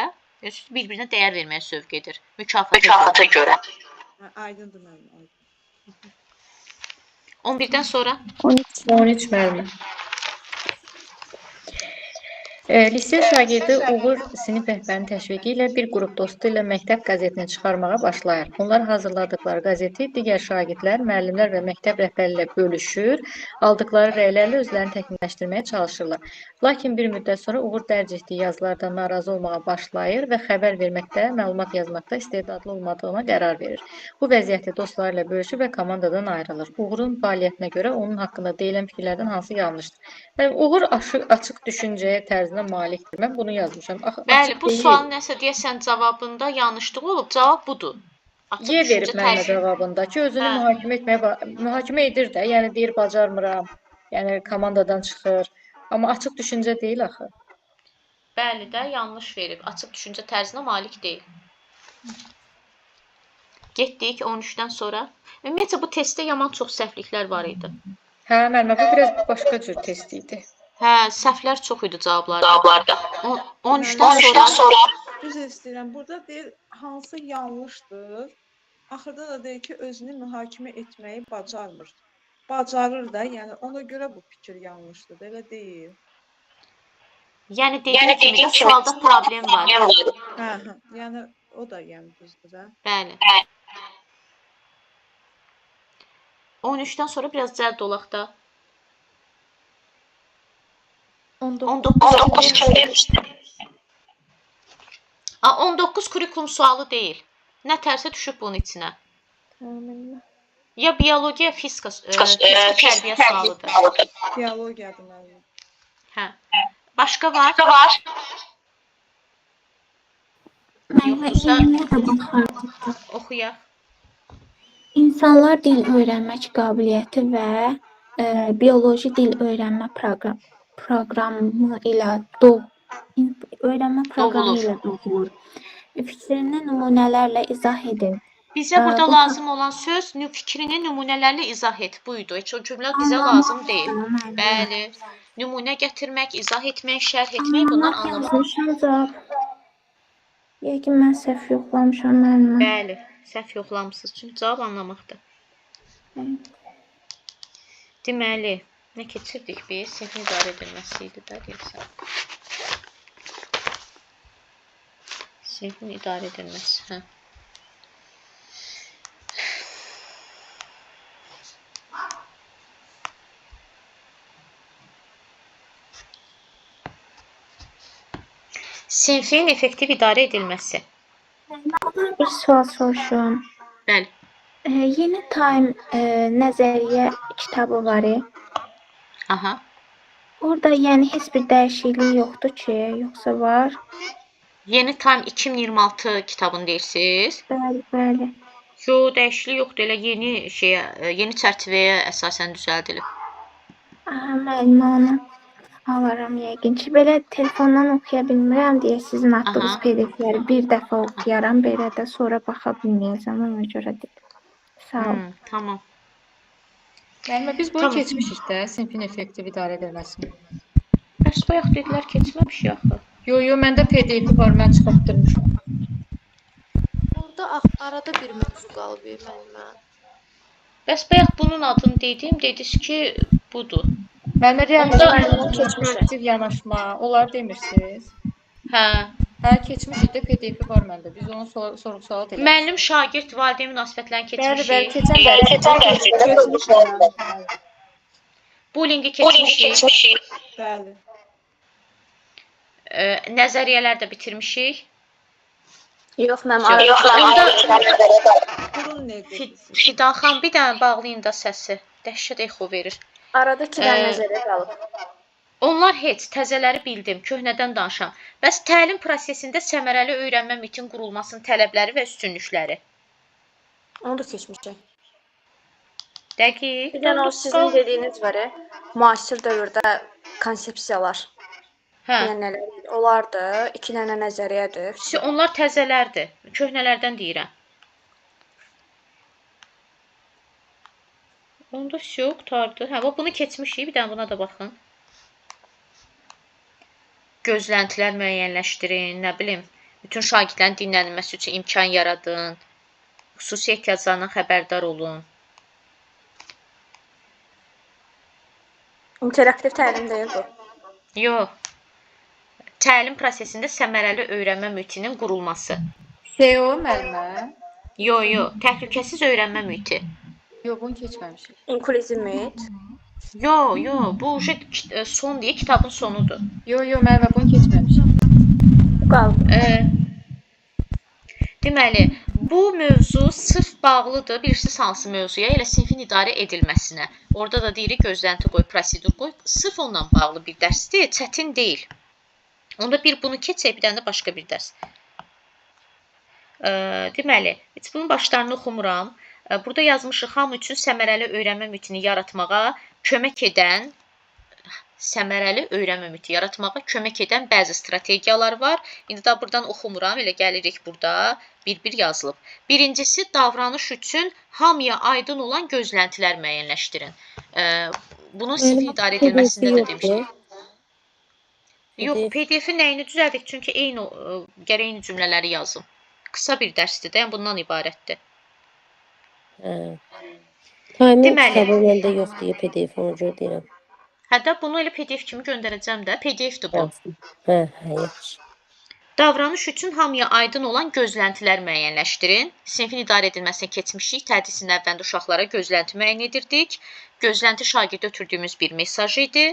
Bir-birinə dəyər verməyə sövq edir. Mükafata görə. Aydındır müəllim. 11-dən sonra 13 müəllimə. Lisey şagirdi Uğur sinif rəhbərinin təşviqi ilə bir qrup dostu ilə məktəb qəzetini çıxarmağa başlayır. Onlar hazırladıkları qəzeti digər şagirdlər, müəllimlər və məktəb rəhbəri ilə bölüşür, aldıqları rəylərlə özlərini təkmilləşdirməyə çalışırlar. Lakin bir müddət sonra Uğur dərc etdiyi yazılardan narazı olmağa başlayır və xəbər verməkdə, məlumat yazmaqda istedadlı olmadığına qərar verir. Bu vəziyyətdə dostları ilə bölüşür və komandadan ayrılır. Uğurun fəaliyyətinə görə onun haqqında deyilən fikirlərdən hansı yanlışdır? Uğur açıq düşüncəyə tərzinə malikdir. Mən bunu yazmışam. Bəli, bu sualın nəsə deyəsən cavabında yanlışlıq olub. Cavab budur. Y verib mənə cavabında ki, özünü mühakimə edir də. Yəni deyir bacarmıram. Yəni komandadan çıxır. Amma açıq düşüncə deyil axı. Bəli də yanlış verib. Açıq düşüncə tərzinə malik deyil. Getdik 13-dən sonra. Ümumiyyətlə bu testdə yaman çox səhvliklər var idi. Hə, müəllimə, bu biraz başqa cür test idi. Hə, səhvlər çox idi cavablarda. 13-dən sonra Düz istəyirəm. Burada deyir hansı yanlışdır. Axırda da deyir ki, özünü mühakimə etməyi bacarmır. Bacarır da, yəni ona görə bu fikir yanlışdır. Belə deyil. Yəni dediyim kimi sualda problem var. Hə, yəni o da yəni düzdür da. Bəli. 13-dən sonra biraz cəld olaq da. 19 kim vermişdi? 19 kurikulum sualı deyil. Nə tərsə düşüb bunun içinə. Ya biologiya, fizika tərbiyə sualıdır. Biologiyadır müəllim. Hə. Başqa var? Oxuyaq. İnsanlar dil öyrənmək qabiliyyəti və bioloji dil öyrənmə proqramı ilə doğulur. Fikrini nümunələrlə izah edin. Bizə burada lazım olan söz fikrini nümunələrlə izah et. Buydu. Heç o cümlə bizə lazım deyil. Bəli. Nümunə gətirmək, izah etmək, şərh etmək bunlar anlamaq. Yəqin mən səhv yoxlamışam müəllimə. Bəli, səhv yoxlamısınız. Çünki cavab anlamaqdır. Deməli, nə keçirdik biz? Sinfin idarə edilməsi idi də deyirsən. Sinfin idarə edilməsi, hə. Sinfin effektiv idarə edilməsi. Mən bir sual soruşum. Bəli. Yeni Time nəzəriyyə kitabı var. Aha. Orada yəni heç bir dəyişiklik yoxdur ki, yoxsa var? Yeni Time 2026 kitabını deyirsiniz? Bəli. Yox, dəyişiklik yoxdur. Elə yeni çərçivəyə əsasən düzəldilib. Müəllimə onu alaram yəqin ki. Belə telefondan oxuya bilmirəm deyə sizin atdığınız PDF-ləri bir dəfə oxuyaram, belə də sonra baxa bilməyəcəm, ona görə deyil. Sağ ol. Tamam. Müəllimə, biz bunu keçmişik də, sinfin effektiv idarə edilməsini. Bəs bayaq dedilər keçməmişik axı. Yox, məndə PDF-i var, mən çıxartdırmışam. Burada arada bir mövzu qalıb müəllimə. Bəs bayaq bunun adını dediniz ki, budur. Müəllimə, reaktiv yanaşma, onları demirsiniz? Hə. Hə, keçmişik də PDF-i var məndə. Biz onu sorğu-sual edirik. Müəllim, şagird, valideyn münasibətlərini keçmişik. Bəli, keçən Bullyingi keçmişik. Bəli. Nəzəriyyələr də bitirmişik. Yox, mənim Fidan xan, bir dənə bağlayın da səsi. Dəhşət exo verir. Arada 2 dənə nəzəriyyə qalıb. Onlar heç, təzələri bildim, köhnədən danışam. Bəs təlim prosesində səmərəli öyrənmə mitin qurulmasının tələbləri və üstünlükləri? Onu da keçmişik. Dəqiq. Bir dənə o sizin dediyiniz var, müasir dövrdə konsepsiyalar. Hə. Yəni nələr? Onlardır, 2 dənə nəzəriyyədir. Onlar təzələrdir. Köhnələrdən deyirəm. Onda все, qurtardı. Hə, bunu keçmişik. Bir dənə buna da baxın. Gözləntilər müəyyənləşdirin, nə bilim, bütün şagirdlərin dinlənilməsi üçün imkan yaradın, xüsusi ehtiyaclarından xəbərdar olun. İnteraktiv təlim deyil bu. Yox. Təlim prosesində səmərəli öyrənmə mühitinin qurulması. SEO müəllimə. Yox, təhlükəsiz öyrənmə mühiti. Yox, bunu keçməmişik. İnklüziv mühit. Yox, bu son deyə kitabın sonudur. Yox, müəllimə, bunu keçməmişik. Bu qaldı. Deməli, bu mövzu sırf bağlıdır, bilirsiniz hansı mövzuya, elə sinfin idarə edilməsinə. Orada da deyirik, gözlənti qoy, prosedur qoy. Sırf onunla bağlı bir dərsdir, çətin deyil. Onda bir bunu keçək, bir dənə də başqa bir dərs. Deməli, heç bunun başlarını oxumuram. Burada yazmışıq, hamı üçün səmərəli öyrənmə mühitini yaratmağa kömək edən bəzi strategiyalar var. İndi də buradan oxumuram, elə gəlirik burada. Bir yazılıb. Birincisi, davranış üçün hamıya aydın olan gözləntilər müəyyənləşdirin. Bunun sinif idarə edilməsində də demişdik. Yox, PDF-i nəyini düzəldik? Çünki gərək eyni cümlələri yazım. Qısa bir dərsdir də, yəni bundan ibarətdir. Timin kitabı məndə yoxdur, PDF onu görə deyirəm. Hətta bunu elə PDF kimi göndərəcəm də, PDF-dir bu. Yaxşı. Davranış üçün hamıya aydın olan gözləntilər müəyyənləşdirin. Sinifin idarə edilməsinə keçmişik. Tədrisin əvvəlində uşaqlara gözlənti müəyyən edirdik. Gözlənti şagirdə ötürdüyümüz bir mesaj idi.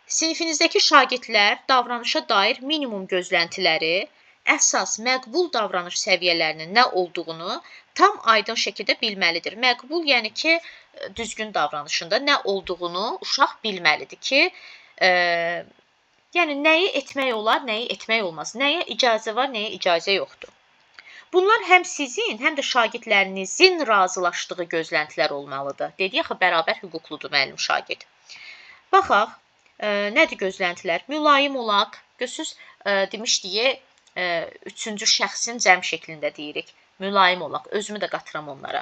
Sinifinizdəki şagirdlər davranışa dair minimum gözləntiləri, əsas məqbul davranış səviyyələrinin nə olduğunu tam aydın şəkildə bilməlidir. Məqbul, yəni ki, düzgün davranışında nə olduğunu uşaq bilməlidir ki, yəni nəyi etmək olar, nəyi etmək olmaz, nəyə icazə var, nəyə icazə yoxdur. Bunlar həm sizin, həm də şagirdlərinizin razılaşdığı gözləntilər olmalıdır. Dedik axı, bərabər hüquqludur müəllim şagird. Baxaq, nədir gözləntilər? Mülayim olaq, görürsünüz, demişdik, üçüncü şəxsin cəm şəklində deyirik. Mülayim olaq, özümü də qatıram onlara.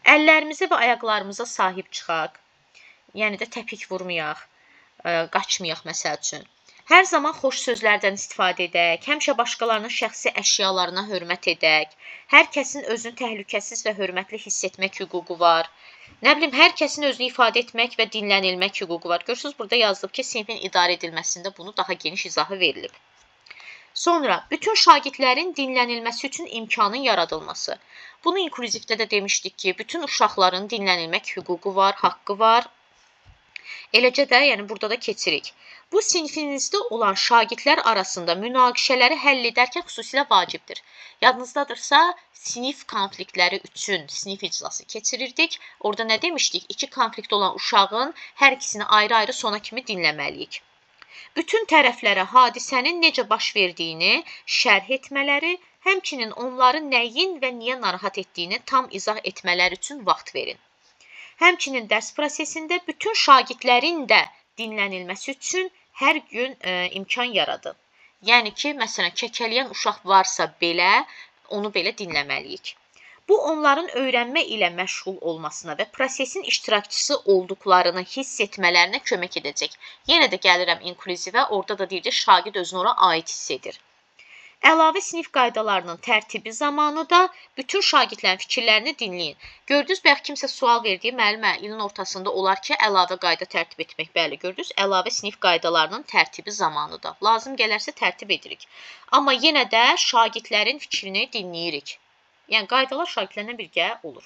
Əllərimizə və ayaqlarımıza sahib çıxaq, yəni də təpik vurmayaq, qaçmayaq məsəl üçün. Hər zaman xoş sözlərdən istifadə edək, həmişə başqalarının şəxsi əşyalarına hörmət edək, hər kəsin özünü təhlükəsiz və hörmətli hiss etmək hüququ var. Nə bilim, hər kəsin özünü ifadə etmək və dinlənilmək hüququ var. Görürsünüz, burada yazılıb ki, sinifin idarə edilməsində bunu daha geniş izahı verilib. Sonra, bütün şagirdlərin dinlənilməsi üçün imkanın yaradılması. Bunu inklüzivdə də demişdik ki, bütün uşaqların dinlənilmək hüququ var, haqqı var. Eləcə də, yəni burada da keçirik. Bu, sinifinizdə olan şagirdlər arasında münaqişələri həll edərkən xüsusilə vacibdir. Yadınızdadırsa, sinif konfliktləri üçün sinif iclası keçirirdik. Orada nə demişdik? İki konflikt olan uşağın hər ikisini ayrı-ayrı sona kimi dinləməliyik. Bütün tərəflərə hadisənin necə baş verdiyini şərh etmələri, həmçinin onları nəyin və niyə narahat etdiyini tam izah etmələri üçün vaxt verin. Həmçinin dərs prosesində bütün şagirdlərin də dinlənilməsi üçün hər gün imkan yaradın. Yəni ki, məsələn, kəkələyən uşaq varsa belə, onu belə dinləməliyik. Bu, onların öyrənmə ilə məşğul olmasına və prosesin iştirakçısı olduqlarını hiss etmələrinə kömək edəcək. Yenə də gəlirəm inklüzivə, orada da deyir ki, şagird özünü ora aid hiss edir. Əlavə sinif qaydalarının tərtibi zamanı da bütün şagirdlərin fikirlərini dinləyin. Gördünüz, bəlkə kimsə sual verdiyi, müəllimə, ilin ortasında olar ki, əlavə qayda tərtib etmək. Bəli, gördünüz, əlavə sinif qaydalarının tərtibi zamanı da. Lazım gələrsə tərtib edirik. Amma yenə də şagirdlərin fikrini dinləyirik. Yəni, qaydalar şagirdlərlə birgə olur.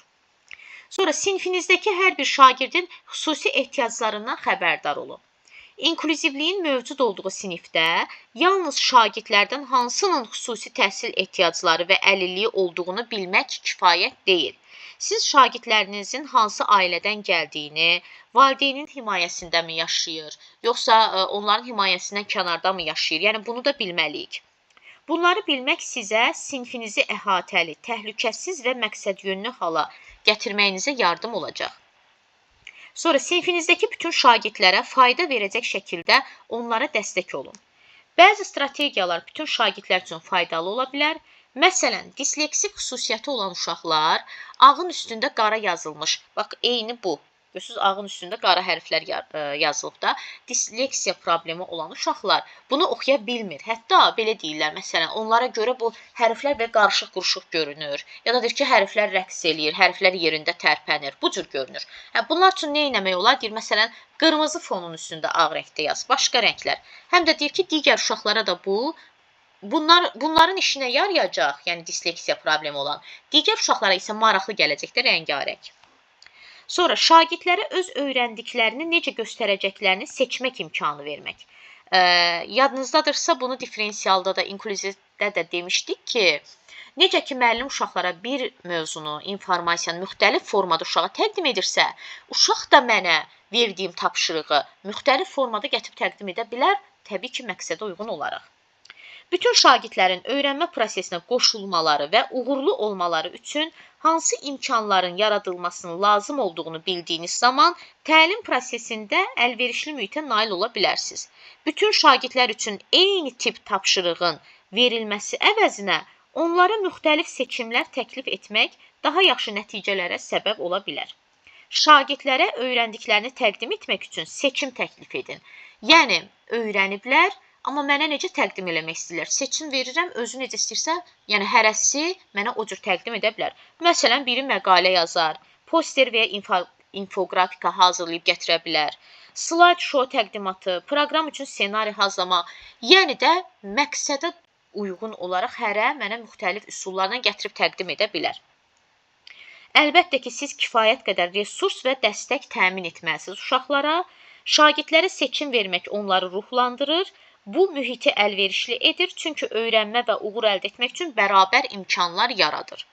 Sonra, sinifinizdəki hər bir şagirdin xüsusi ehtiyaclarından xəbərdar olun. İnklüzivliyin mövcud olduğu sinifdə yalnız şagirdlərdən hansının xüsusi təhsil ehtiyacları və əlilliyi olduğunu bilmək kifayət deyil. Siz şagirdlərinizin hansı ailədən gəldiyini, valideynin himayəsindəmi yaşayır, yoxsa onların himayəsindən kənarda mı yaşayır? Yəni, bunu da bilməliyik. Bunları bilmək sizə sinfinizi əhatəli, təhlükəsiz və məqsədyönlü hala gətirməyinizə yardım olacaq. Sonra sinfinizdəki bütün şagirdlərə fayda verəcək şəkildə onlara dəstək olun. Bəzi strategiyalar bütün şagirdlər üçün faydalı ola bilər. Məsələn, disleksik xüsusiyyəti olan uşaqlar ağın üstündə qara yazılmış. Bax, eyni bu. Görürsünüz, ağın üstündə qara hərflər yazılıb da. Disleksiya problemi olan uşaqlar bunu oxuya bilmir. Hətta belə deyirlər, məsələn, onlara görə bu hərflər və qarışıq-quruşuq görünür. Ya da deyir ki, hərflər rəqs eləyir, hərflər yerində tərpənir. Bu cür görünür. Bunlar üçün nə etmək olar? Deyir, məsələn, qırmızı fonun üstündə ağ rəngdə yaz, başqa rənglər. Həm də deyir ki, digər uşaqlara da bunların işinə yarayacaq, yəni disleksiya problemi olan. Digər uşaqlara isə maraqlı gələcəkdə rəngarəng. Sonra şagirdlərə öz öyrəndiklərini necə göstərəcəklərini seçmək imkanı vermək. Yadınızdadırsa, bunu diferensialda da, inklüzivdə də demişdik ki, necə ki, müəllim uşaqlara bir mövzunu, informasiyanı müxtəlif formada uşağa təqdim edirsə, uşaq da mənə verdiyim tapşırığı müxtəlif formada gətirib təqdim edə bilər, təbii ki, məqsədə uyğun olaraq. Bütün şagirdlərin öyrənmə prosesinə qoşulmaları və uğurlu olmaları üçün hansı imkanların yaradılmasının lazım olduğunu bildiyiniz zaman təlim prosesində əlverişli mühitə nail ola bilərsiniz. Bütün şagirdlər üçün eyni tip tapşırığın verilməsi əvəzinə onlara müxtəlif seçimlər təklif etmək daha yaxşı nəticələrə səbəb ola bilər. Şagirdlərə öyrəndiklərini təqdim etmək üçün seçim təklif edin. Yəni, öyrəniblər, amma mənə necə təqdim eləmək istəyirlər? Seçim verirəm, özü necə istəyirsə, yəni hərəsi mənə o cür təqdim edə bilər. Məsələn, biri məqalə yazar, poster və ya infografika hazırlayıb gətirə bilər, slide show təqdimatı, proqram üçün ssenari hazırlamaq, yəni də məqsədə uyğun olaraq hərə mənə müxtəlif üsullarla gətirib təqdim edə bilər. Əlbəttə ki, siz kifayət qədər resurs və dəstək təmin etməlisiniz uşaqlara, şagirdlərə seçim vermək onları ruhlandırır, bu mühiti əlverişli edir, çünki öyrənmə və uğur əldə etmək üçün bərabər imkanlar yaradır.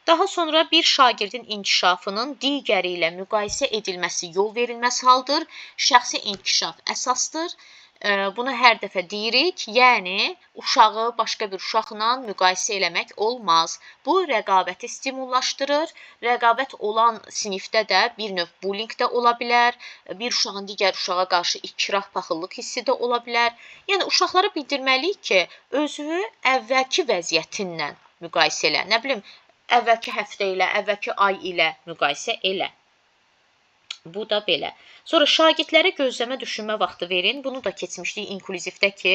Daha sonra bir şagirdin inkişafının digəri ilə müqayisə edilməsi yol verilməsi haldır. Şəxsi inkişaf əsasdır. Bunu hər dəfə deyirik, yəni uşağı başqa bir uşaqla müqayisə eləmək olmaz. Bu, rəqabəti stimullaşdırır. Rəqabət olan sinifdə də bir növ bullying də ola bilər. Bir uşağın digər uşağa qarşı ikrah, paxıllıq hissi də ola bilər. Yəni, uşaqlara bildirməliyik ki, özünü əvvəlki vəziyyətinlə müqayisə elə. Nə bilim, əvvəlki həftə ilə, əvvəlki ay ilə müqayisə elə. Bu da belə. Sonra şagirdlərə gözləmə düşünmə vaxtı verin. Bunu da keçmişdik inklüzivdə ki,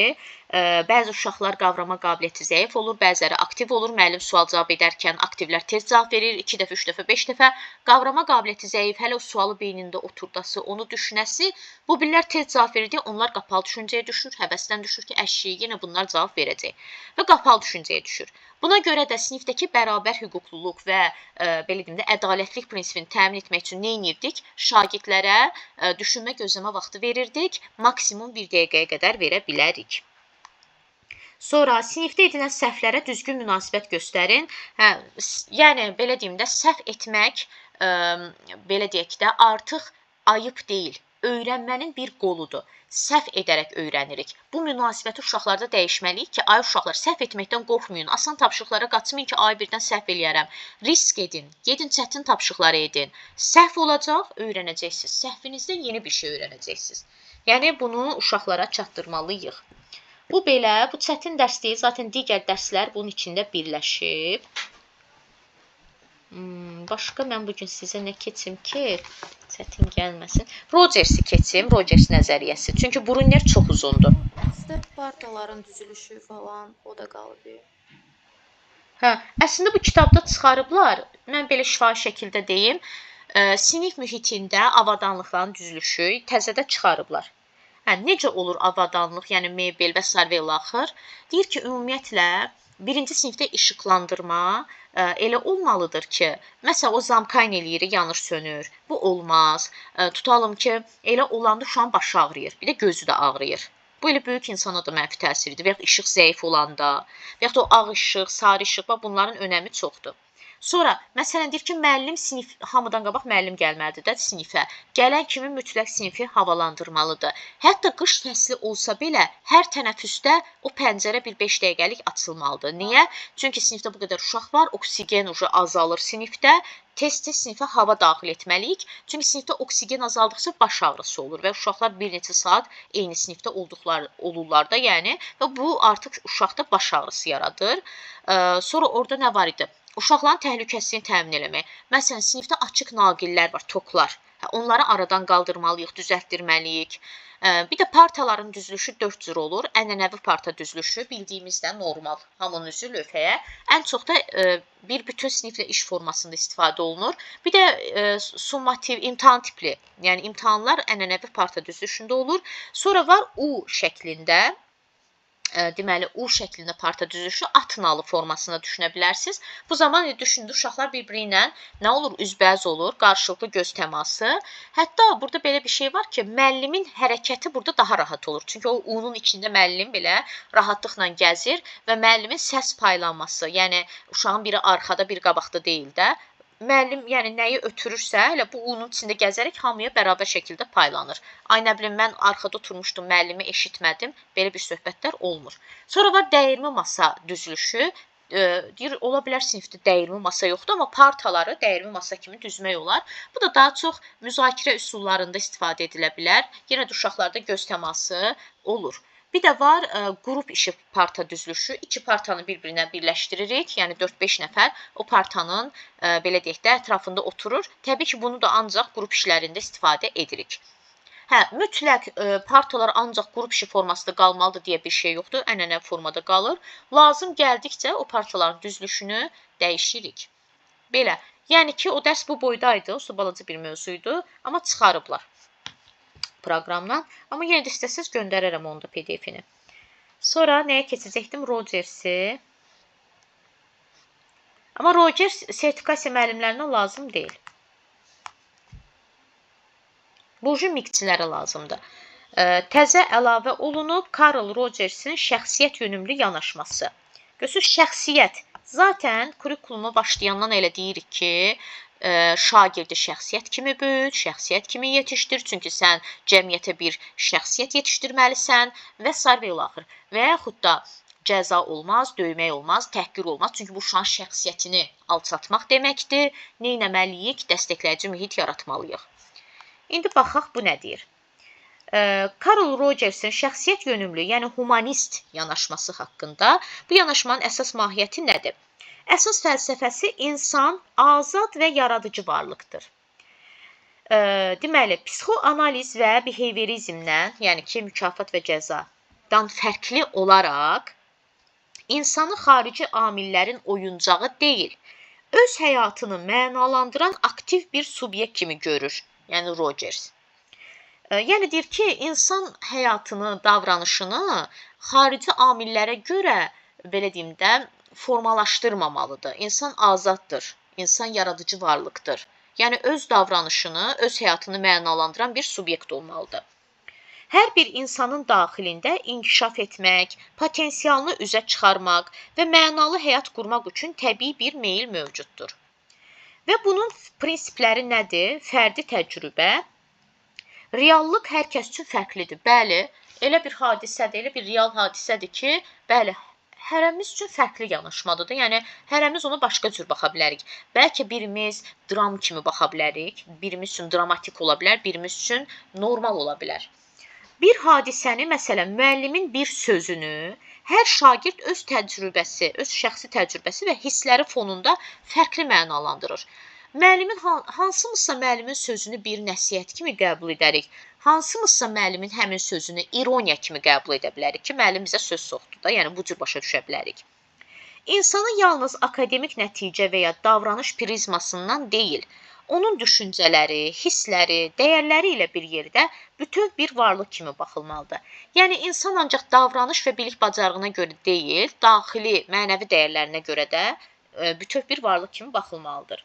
bəzi uşaqlar qavrama qabiliyyəti zəif olur, bəziləri aktiv olur. Müəllim sual cavab edərkən aktivlər tez cavab verir, 2 dəfə, 3 dəfə, 5 dəfə. Qavrama qabiliyyəti zəif, hələ o sualı beynində oturdası, onu düşünəsi, bu birlər tez cavab verir deyə onlar qapalı düşüncəyə düşür, həvəsdən düşür ki, əşi, yenə bunlar cavab verəcək və qapalı düşüncəyə düşür. Buna görə də sinifdəki bərabər hüquqluluq və belə deyim də ədalətlik prinsipini təmin etmək üçün nə edirdik? Şagirdlərə düşünmə, gözləmə vaxtı verirdik, maksimum 1 dəqiqəyə qədər verə bilərik. Sonra sinifdə edilən səhvlərə düzgün münasibət göstərin. Yəni, belə deyim də, səhv etmək, belə deyək də, artıq ayıb deyil. Öyrənmənin bir qoludur. Səhv edərək öyrənirik. Bu münasibəti uşaqlarda dəyişməliyik ki, ay uşaqlar, səhv etməkdən qorxmayın. Asan tapşırıqlara qaçmayın ki, ay birdən səhv eləyərəm. Risk edin, gedin çətin tapşırıqları edin. Səhv olacaq, öyrənəcəksiniz. Səhvinizdən yeni bir şey öyrənəcəksiniz. Yəni, bunu uşaqlara çatdırmalıyıq. Bu belə, bu çətin dərs deyil. Zaten digər dərslər bunun içində birləşib. Başqa mən bugün sizə nə keçim ki, çətin gəlməsin. Rogersi keçim, Rogers nəzəriyyəsi. Çünki Brunner çox uzundur. Step partaların düzülüşü falan, o da qalıb. Əslində bu kitabda çıxarıblar. Mən belə şifahi şəkildə deyim. Sinif mühitində avadanlıqların düzülüşü təzədə çıxarıblar. Necə olur avadanlıq, yəni mebel və sarvel axır? Deyir ki, ümumiyyətlə, birinci sinifdə işıqlandırma elə olmalıdır ki, məsələn, o zamkayn eləyirik, yanır, sönür. Bu olmaz. Tutalım ki, elə olanda uşağın başı ağrıyır, bir də gözü də ağrıyır. Bu elə böyük insana da mənfi təsirdir. Və yaxud işıq zəif olanda, və yaxud o ağ işıq, sarı işıq, bunların önəmi çoxdur. Sonra, məsələn, deyir ki, müəllim sinif, hamıdan qabaq müəllim gəlməlidir də sinifə. Gələn kimi mütləq sinifi havalandırmalıdır. Hətta qış fəsli olsa belə, hər tənəffüsdə o pəncərə bir 5 dəqiqəlik açılmalıdır. Niyə? Çünki sinifdə bu qədər uşaq var, oksigen azalır sinifdə. Tez-tez sinifə hava daxil etməliyik. Çünki sinifdə oksigen azaldıqca baş ağrısı olur və uşaqlar bir neçə saat eyni sinifdə olurlar da, yəni və bu artıq uşaqda baş ağrısı yaradır. Sonra orada nə var idi? Uşaqların təhlükəsizliyini təmin eləmək. Məsələn, sinifdə açıq naqillər var, toklar. Onları aradan qaldırmalıyıq, düzəltdirməliyik. Bir də partaların düzülüşü 4 cür olur. Ənənəvi parta düzülüşü bildiyimizdə normal, hamının üzü lövhəyə. Ən çox da bir bütün siniflə iş formasında istifadə olunur. Bir də summativ, imtahan tipli, yəni imtahanlar ənənəvi parta düzülüşündə olur. Sonra var U şəklində. Deməli, U şəklində parta düzülüşü at nalı formasında düşünə bilərsiniz. Bu zaman düşündür, uşaqlar bir-biri ilə nə olur? Üzbəüz olur, qarşılıqlı göz təması. Hətta burada belə bir şey var ki, müəllimin hərəkəti burada daha rahat olur. Çünki o U-nun içində müəllim belə rahatlıqla gəzir və müəllimin səs paylanması, yəni uşağın biri arxada, biri qabaqda deyil də. Müəllim yəni nəyi ötürürsə, elə bu U-nun içində gəzərək hamıya bərabər şəkildə paylanır. Ay nə bilim, mən arxada oturmuşdum, müəllimi eşitmədim. Belə bir söhbətlər olmur. Sonra var dəyirmi masa düzülüşü. Deyir, ola bilər sinifdə dəyirmi masa yoxdur, amma partaları dəyirmi masa kimi düzmək olar. Bu da daha çox müzakirə üsullarında istifadə edilə bilər. Yenə də uşaqlarda göz təması olur. Bir də var qrup işi parta düzülüşü. 2 partanı bir-birinə birləşdiririk. Yəni 4-5 nəfər o partanın belə deyək də ətrafında oturur. Təbii ki, bunu da ancaq qrup işlərində istifadə edirik. Mütləq partalar ancaq qrup işi formasında qalmalıdır deyə bir şey yoxdur. Ənənəvi formada qalır. Lazım gəldikcə o partaların düzülüşünü dəyişirik. Belə. Yəni ki, o dərs bu boydaydı. O balaca bir mövzuydu. Amma çıxarıblar proqramdan. Amma yenə də istəsiz göndərərəm onda PDF-ini. Sonra nəyə keçəcəkdim? Rogersi. Amma Rogers sertifikasiya müəllimlərinə lazım deyil. Burcu miqçilərə lazımdır. Təzə əlavə olunub Carl Rogersin şəxsiyyət yönümlü yanaşması. Görürsünüz, şəxsiyyət. Zaten kurikuluma başlayandan elə deyirik ki, şagirdi şəxsiyyət kimi böyüt, şəxsiyyət kimi yetişdir. Çünki sən cəmiyyətə bir şəxsiyyət yetişdirməlisən və s. və ilaxır. Və yaxud da cəza olmaz, döymək olmaz, təhqir olmaz. Çünki bu uşağın şəxsiyyətini alçatmaq deməkdir. Neynəməliyik? Dəstəkləyici mühit yaratmalıyıq. İndi baxaq bu nə deyir. Carl Rogersin şəxsiyyət yönümlü, yəni humanist yanaşması haqqında bu yanaşmanın əsas mahiyyəti nədir? Əsas fəlsəfəsi insan azad və yaradıcı varlıqdır. Deməli, psixoanaliz və behaviorizmdən, yəni ki, mükafat və cəzadan fərqli olaraq insanı xarici amillərin oyuncağı deyil, öz həyatını mənalandıran aktiv bir subyekt kimi görür, yəni Rogers. Yəni deyir ki, insan həyatını, davranışını xarici amillərə görə, belə deyim də, formalaşdırmamalıdır. İnsan azaddır, insan yaradıcı varlıqdır. Yəni öz davranışını, öz həyatını mənalandıran bir subyekt olmalıdır. Hər bir insanın daxilində inkişaf etmək, potensialını üzə çıxarmaq və mənalı həyat qurmaq üçün təbii bir meyil mövcuddur. Və bunun prinsipləri nədir? Fərdi təcrübə, reallıq hər kəs üçün fərqlidir. Bəli, elə bir hadisədir, elə bir real hadisədir ki, bəli, hərəmiz üçün fərqli yanaşmadır. Yəni, hərəmiz ona başqa cür baxa bilərik. Bəlkə birimiz dram kimi baxa bilərik, birimiz üçün dramatik ola bilər, birimiz üçün normal ola bilər. Bir hadisəni, məsələn, müəllimin bir sözünü hər şagird öz təcrübəsi, öz şəxsi təcrübəsi və hissləri fonunda fərqli mənalandırır. Hansımızsa müəllimin sözünü bir nəsihət kimi qəbul edərik, hansımızsa müəllimin həmin sözünü ironiya kimi qəbul edə bilərik ki, müəllim bizə söz soxdu da, yəni bu cür başa düşə bilərik. İnsanı yalnız akademik nəticə və ya davranış prizmasından deyil, onun düşüncələri, hissləri, dəyərləri ilə bir yerdə bütöv bir varlıq kimi baxılmalıdır. Yəni, insan ancaq davranış və bilik bacarığına görə deyil, daxili, mənəvi dəyərlərinə görə də bütöv bir varlıq kimi baxılmalıdır.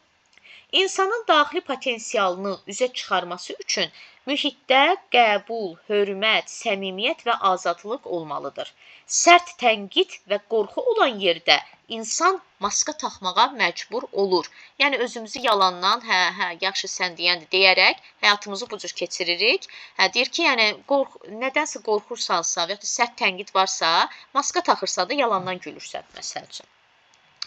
İnsanın daxili potensialını üzə çıxarması üçün Mühitdə qəbul, hörmət, səmimiyyət və azadlıq olmalıdır. Sərt tənqid və qorxu olan yerdə insan maska taxmağa məcbur olur. Yəni özümüzü yalandan, yaxşı sən deyəndir deyərək həyatımızı bu cür keçiririk. Deyir ki, yəni nədənsə qorxursansa və ya da sərt tənqid varsa, maska taxırsa da yalandan gülürsən məsəl üçün.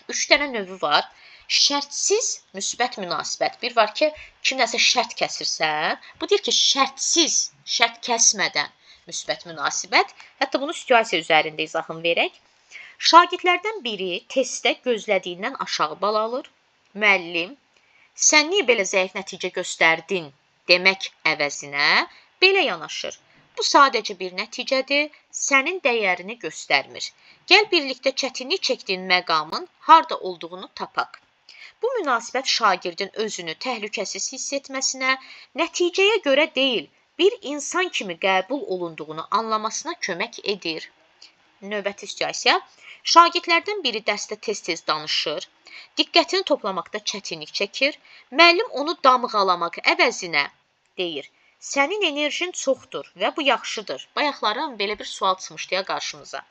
3 dənə növü var. Şərtsiz müsbət münasibət. Bir var ki, kimləsə şərt kəsirsən. Bu deyir ki, şərtsiz, şərt kəsmədən müsbət münasibət. Hətta bunu situasiya üzərində izahını verək. Şagirdlərdən biri testdə gözlədiyindən aşağı bal alır. Müəllim, sən niyə belə zəif nəticə göstərdin demək əvəzinə belə yanaşır. Bu sadəcə bir nəticədir, sənin dəyərini göstərmir. Gəl birlikdə çətinlik çəkdiyin məqamın harda olduğunu tapaq. Bu münasibət şagirdin özünü təhlükəsiz hiss etməsinə, nəticəyə görə deyil, bir insan kimi qəbul olunduğunu anlamasına kömək edir. Növbəti situasiya. Şagirdlərdən biri dərsdə tez-tez danışır, diqqətini toplamakda çətinlik çəkir, müəllim onu damğalamaq əvəzinə deyir. Sənin enerjin çoxdur və bu yaxşıdır. Bayaqların belə bir sual çıxmışdı ya qarşımıza.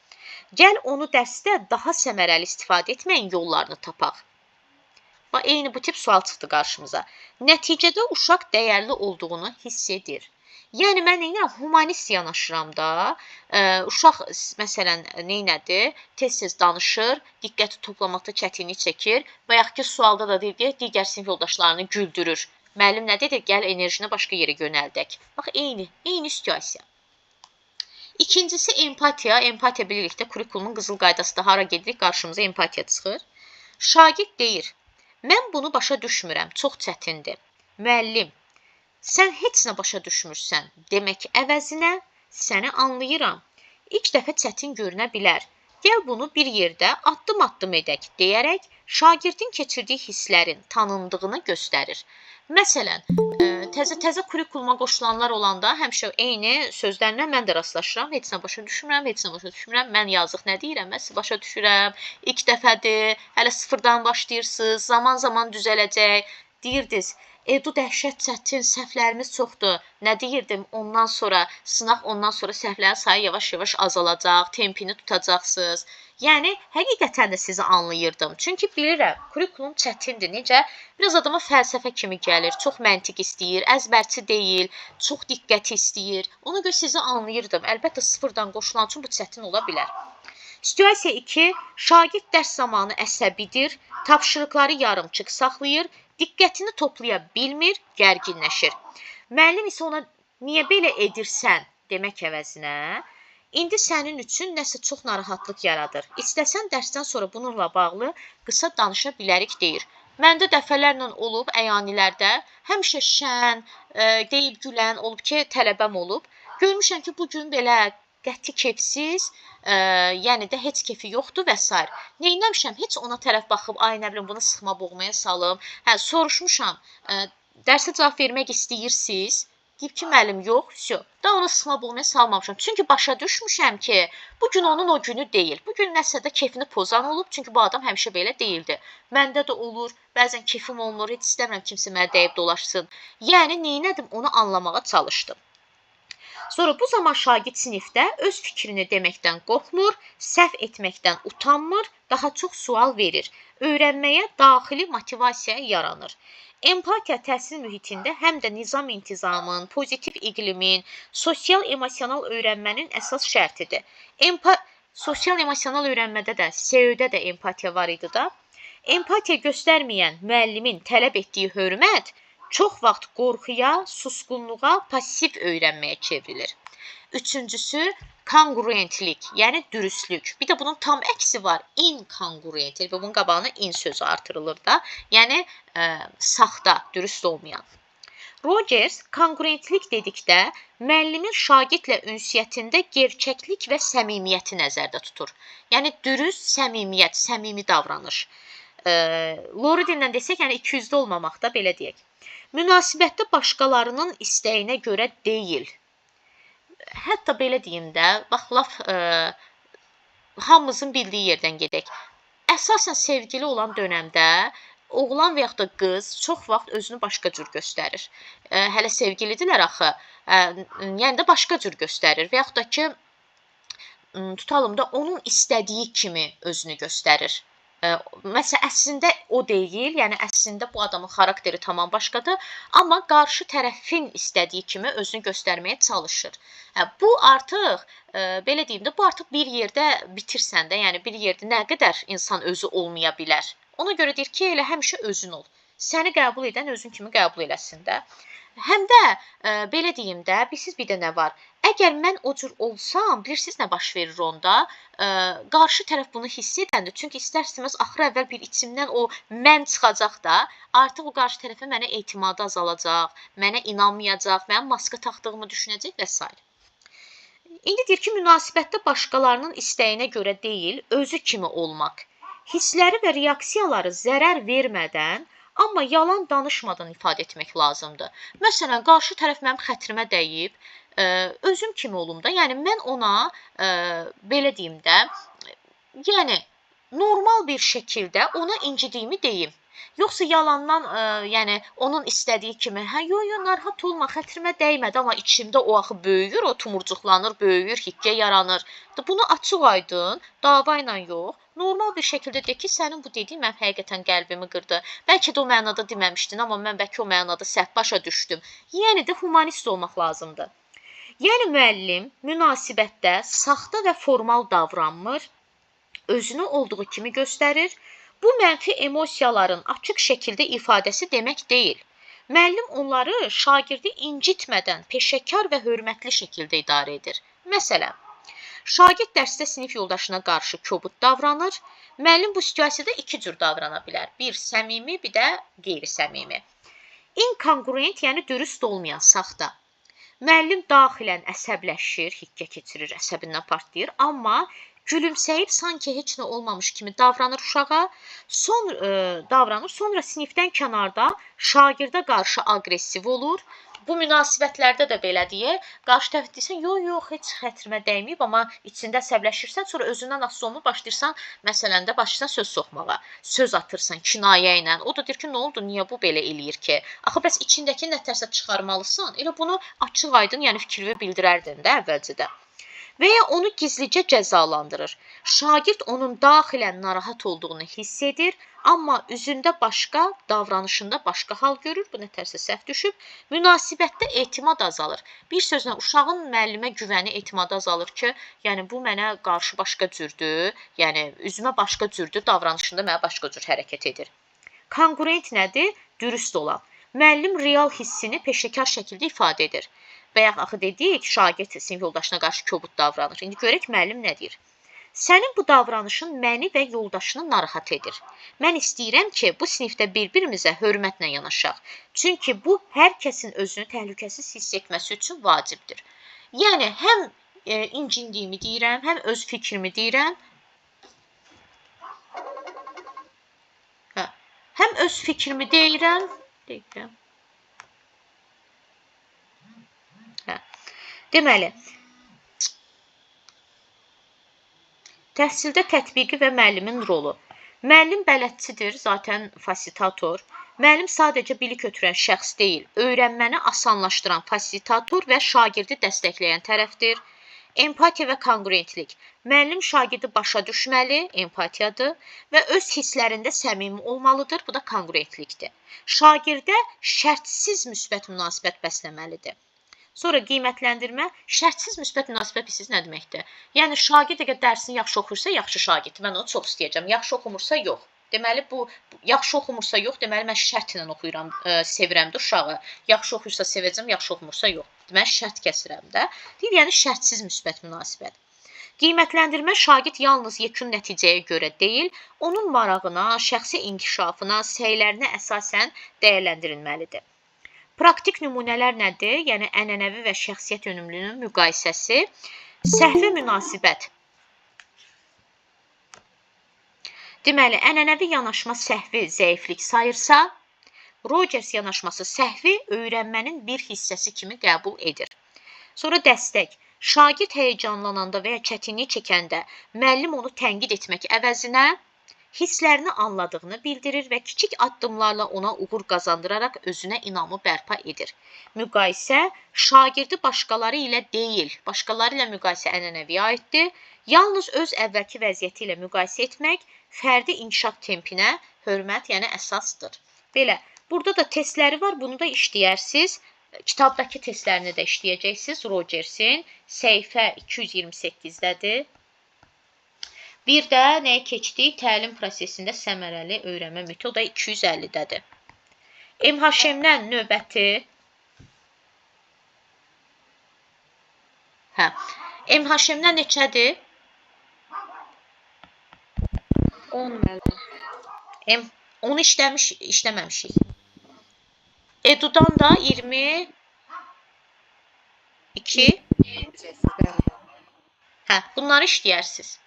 Gəl onu dərsdə daha səmərəli istifadə etməyin yollarını tapaq. Eyni bu tip sual çıxdı qarşımıza. Nəticədə uşaq dəyərli olduğunu hiss edir. Yəni mən humanist yanaşıram da. Uşaq məsələn neynədir? Tez-tez danışır, diqqəti toplamakda çətinlik çəkir. Bayaqki sualda da deyir ki, digər sinif yoldaşlarını güldürür. Müəllim nə dedi? Gəl enerjini başqa yerə yönəldək. Bax, eyni situasiya. İkincisi empatiya. Empatiya birlikdə kurikulumun qızıl qaydasında hara gedirik, qarşımıza empatiya çıxır. Şagird deyir, mən bunu başa düşmürəm, çox çətindir. Müəllim, sən heç nə başa düşmürsən demək əvəzinə səni anlayıram. İlk dəfə çətin görünə bilər. Gəl bunu bir yerdə addım-addım edək deyərək şagirdin keçirdiyi hisslərin tanındığını göstərir. Məsələn, təzə kurikuluma qoşulanlar olanda həmişə eyni sözlərlə mən də rastlaşıram. Heç nə başa düşmürəm, mən yazıq nə deyirəm, mən başa düşürəm, ilk dəfədir, hələ sıfırdan başlayırsınız, zaman-zaman düzələcək. Deyirdiniz, Edu dəhşət çətin, səhvlərimiz çoxdur. Nə deyirdim, sınaq ondan sonra səhvlərin sayı yavaş-yavaş azalacaq, tempini tutacaqsınız. Yəni, həqiqətən də sizi anlayırdım. Çünki bilirəm, kurikulum çətindir. Necə? Biraz adama fəlsəfə kimi gəlir, çox məntiq istəyir, əzbərçi deyil, çox diqqəti istəyir. Ona görə sizi anlayırdım. Əlbəttə, sıfırdan qoşulan üçün bu çətin ola bilər. Situasiya 2. Şagird dərs zamanı əsəbidir, tapşırıqları yarımçıq saxlayır, diqqətini toplaya bilmir, gərginləşir. Müəllim isə ona niyə belə edirsən demək əvəzinə, İndi sənin üçün nəsə çox narahatlıq yaradır. İstəsən dərsdən sonra bununla bağlı qısa danışa bilərik deyir. Məndə dəfələrlə olub əyanilərdə həmişə şən, deyib gülən olub ki, tələbəm olub. Görmüşəm ki, bugün belə qəti keyfsiz, yəni də heç keyfi yoxdur və s. Neynəmişəm? Heç ona tərəf baxıb, ay nə bilim, bunu sıxma boğmaya salım. Soruşmuşam, dərsə cavab vermək istəyirsiniz? Deyib ki, müəllim, yox, da onu sıxma boğmaya salmamışam. Çünki başa düşmüşəm ki, bugün onun o günü deyil. Bugün nəsə də keyfini pozan olub, çünki bu adam həmişə belə deyildi. Məndə də olur, bəzən keyfim olmur, heç istəmirəm kimsə mənə deyib dolaşsın. Yəni, neynədim, onu anlamağa çalışdım. Sonra bu zaman şagird sinifdə öz fikrini deməkdən qorxmur, səhv etməkdən utanmır, daha çox sual verir. Öyrənməyə daxili motivasiya yaranır. Empatiya təhsil mühitində həm də nizam-intizamın, pozitiv iqlimin, sosial-emosional öyrənmənin əsas şərtidir. Sosial-emosional öyrənmədə də, SEÖ-də də empatiya var idi da. Empatiya göstərməyən müəllimin tələb etdiyi hörmət çox vaxt qorxuya, susqunluğa, pasiv öyrənməyə çevrilir. Üçüncüsü, kongruentlik, yəni dürüstlük. Bir də bunun tam əksi var, inkongruentlik. Bunun qabağına in sözü artırılır da. Yəni, saxta, dürüst olmayan. Rogers, kongruentlik dedikdə müəllimin şagirdlə ünsiyyətində gerçəklik və səmimiyyəti nəzərdə tutur. Yəni, dürüst, səmimiyyət, səmimi davranış. Loridindən desək, yəni 200-də olmamaqda belə deyək. Münasibətdə başqalarının istəyinə görə deyil. Hətta belə deyim də, bax, laf hamımızın bildiyi yerdən gedək. Əsasən sevgili olan dönəmdə oğlan və yaxud da qız çox vaxt özünü başqa cür göstərir. Hələ sevgilidirlər axı. Yəni də başqa cür göstərir və yaxud da ki, tutalım da onun istədiyi kimi özünü göstərir. Məsələn, əslində o deyil, yəni əslində bu adamın xarakteri tamam başqadır, amma qarşı tərəfin istədiyi kimi özünü göstərməyə çalışır. Bu artıq, belə deyim də, bu artıq bir yerdə bitirsən də, yəni bir yerdə nə qədər insan özü olmaya bilər. Ona görə deyir ki, elə həmişə özün ol. Səni qəbul edən özün kimi qəbul eləsin də. Həm də, belə deyim də, bilirsiniz bir də nə var? Əgər mən o cür olsam, bilirsiniz nə baş verir onda? Qarşı tərəf bunu hiss edəndə, çünki istər-istəməz axır əvvəl bir içimdən o mən çıxacaq da, artıq o qarşı tərəfə mənə etimadı azalacaq, mənə inanmayacaq, mənim maska taxdığımı düşünəcək və s. İndi deyir ki, münasibətdə başqalarının istəyinə görə deyil, özü kimi olmaq. Hissləri və reaksiyaları zərər vermədən, amma yalan danışmadan ifadə etmək lazımdır. Məsələn, qarşı tərəf mənim xətrimə dəyib, özüm kimi olum da, yəni mən ona, belə deyim də, yəni normal bir şəkildə ona incidiyimi deyim. Yoxsa yalandan, yəni onun istədiyi kimi, yo, narahat olma, xətrimə dəymədi, amma içimdə o axı böyüyür, o tumurcuqlanır, böyüyür, hikkə yaranır. Bunu açıq aydın, dava ilə yox, normal bir şəkildə de ki, sənin bu dediyin mənim həqiqətən qəlbimi qırdı. Bəlkə də o mənada deməmişdin, amma mən bəlkə o mənada səhv başa düşdüm. Yəni də humanist olmaq lazımdır. Yəni müəllim münasibətdə saxta və formal davranmır, özünü olduğu kimi göstərir. Bu mənfi emosiyaların açıq şəkildə ifadəsi demək deyil. Müəllim onları şagirdi incitmədən peşəkar və hörmətli şəkildə idarə edir. Məsələn, şagird dərsdə sinif yoldaşına qarşı kobud davranır. Müəllim bu situasiyada iki cür davrana bilər. Bir, səmimi, bir də qeyri-səmimi. İnkongruent, yəni dürüst olmayan, saxta. Müəllim daxilən əsəbləşir, hikkə keçirir, əsəbindən partlayır, amma gülümsəyib sanki heç nə olmamış kimi davranır uşağa, sonra sinifdən kənarda şagirdə qarşı aqressiv olur. Bu münasibətlərdə də belə deyir. Qarşı tərəf deyirsən, yox, heç xətrimə dəyməyib, amma içində əsəbləşirsən, sonra özündən asılı olmur, başlayırsan, məsələn də başlayırsan söz soxmağa, söz atırsan kinayə ilə. O da deyir ki, nə oldu, niyə bu belə eləyir ki? Axı, bəs içindəki nətərsə çıxarmalısan, elə bunu açıq aydın, yəni fikrini bildirərdin də əvvəlcədə. Və ya onu gizlicə cəzalandırır. Şagird onun daxilən narahat olduğunu hiss edir, amma üzündə başqa, davranışında başqa hal görür, bu nətərsə səhv düşüb. Münasibətdə etimad azalır. Bir sözlə, uşağın müəllimə güvəni, etimadı azalır ki, yəni bu mənə qarşı başqa cürdür, yəni üzümə başqa cürdür, davranışında mənə başqa cür hərəkət edir. Kongruent nədir? Dürüst olan. Müəllim real hissini peşəkar şəkildə ifadə edir. Və yaxud axı dedik, şagird sinif yoldaşına qarşı kobud davranır. İndi görək müəllim nə deyir? Sənin bu davranışın məni və yoldaşını narahat edir. Mən istəyirəm ki, bu sinifdə bir-birimizə hörmətlə yanaşaq. Çünki bu, hər kəsin özünü təhlükəsiz hiss etməsi üçün vacibdir. Yəni, həm incindiyimi deyirəm, həm öz fikrimi deyirəm, həm öz fikrimi deyirəm, deməli, təhsildə tətbiqi və müəllimin rolu. Müəllim bələdçidir, zaten fasilitator. Müəllim sadəcə bilik ötürən şəxs deyil, öyrənməni asanlaşdıran fasilitator və şagirdi dəstəkləyən tərəfdir. Empatiya və kongruentlik. Müəllim şagirdi başa düşməli, empatiyadır və öz hisslərində səmimi olmalıdır, bu da kongruentlikdir. Şagirdə şərtsiz müsbət münasibət bəsləməlidir. Sonra qiymətləndirmə, şərtsiz müsbət münasibət bilirsiniz nə deməkdir? Yəni, şagird əgər dərsini yaxşı oxuyursa, yaxşı şagird, mən onu çox istəyəcəm. Yaxşı oxumursa, yox. Deməli, bu yaxşı oxumursa, yox, deməli, mən şərtlə oxuyuram, sevirəm də uşağı. Yaxşı oxuyursa sevəcəm, yaxşı oxumursa, yox. Deməli, şərt kəsirəm də. Deyir, yəni, şərtsiz müsbət münasibət. Qiymətləndirmə, şagird yalnız yekun nəticəyə görə deyil, onun marağına, şəxsi inkişafına, səylərinə əsasən dəyərləndirilməlidir. Praktik nümunələr nədir? Yəni, ənənəvi və şəxsiyyət yönümlülüyünün müqayisəsi. Səhvi münasibət. Deməli, ənənəvi yanaşma səhvi zəiflik sayırsa, Rogers yanaşması səhvi öyrənmənin bir hissəsi kimi qəbul edir. Sonra dəstək. Şagird həyəcanlananda və ya çətinlik çəkəndə müəllim onu tənqid etmək əvəzinə hisslərini anladığını bildirir və kiçik addımlarla ona uğur qazandıraraq özünə inamı bərpa edir. Müqayisə şagirdi başqaları ilə deyil, başqaları ilə müqayisə ənənəviyə aiddir. Yalnız öz əvvəlki vəziyyəti ilə müqayisə etmək fərdi inkişaf tempinə hörmət, yəni əsasdır. Belə, burada da testləri var, bunu da işləyərsiniz. Kitabdakı testlərini də işləyəcəksiniz. Rogersin səhifə 228-dədir. Bir də nəyə keçdik? Təlim prosesində səmərəli öyrənmə metodu 250-dədir. MHM-dən növbəti MHM-dən neçədir? 10 müəllim. Onu işləməmişik. Edudan da 22. Bunları işləyərsiniz.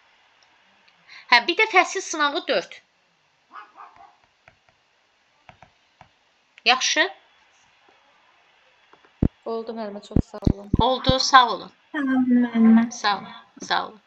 Bir də fəsil sınağı 4. Yaxşı? Oldu müəllimə, çox sağ olun. Oldu, sağ olun. Tamam, müəllimə. Sağ olun, sağ olun.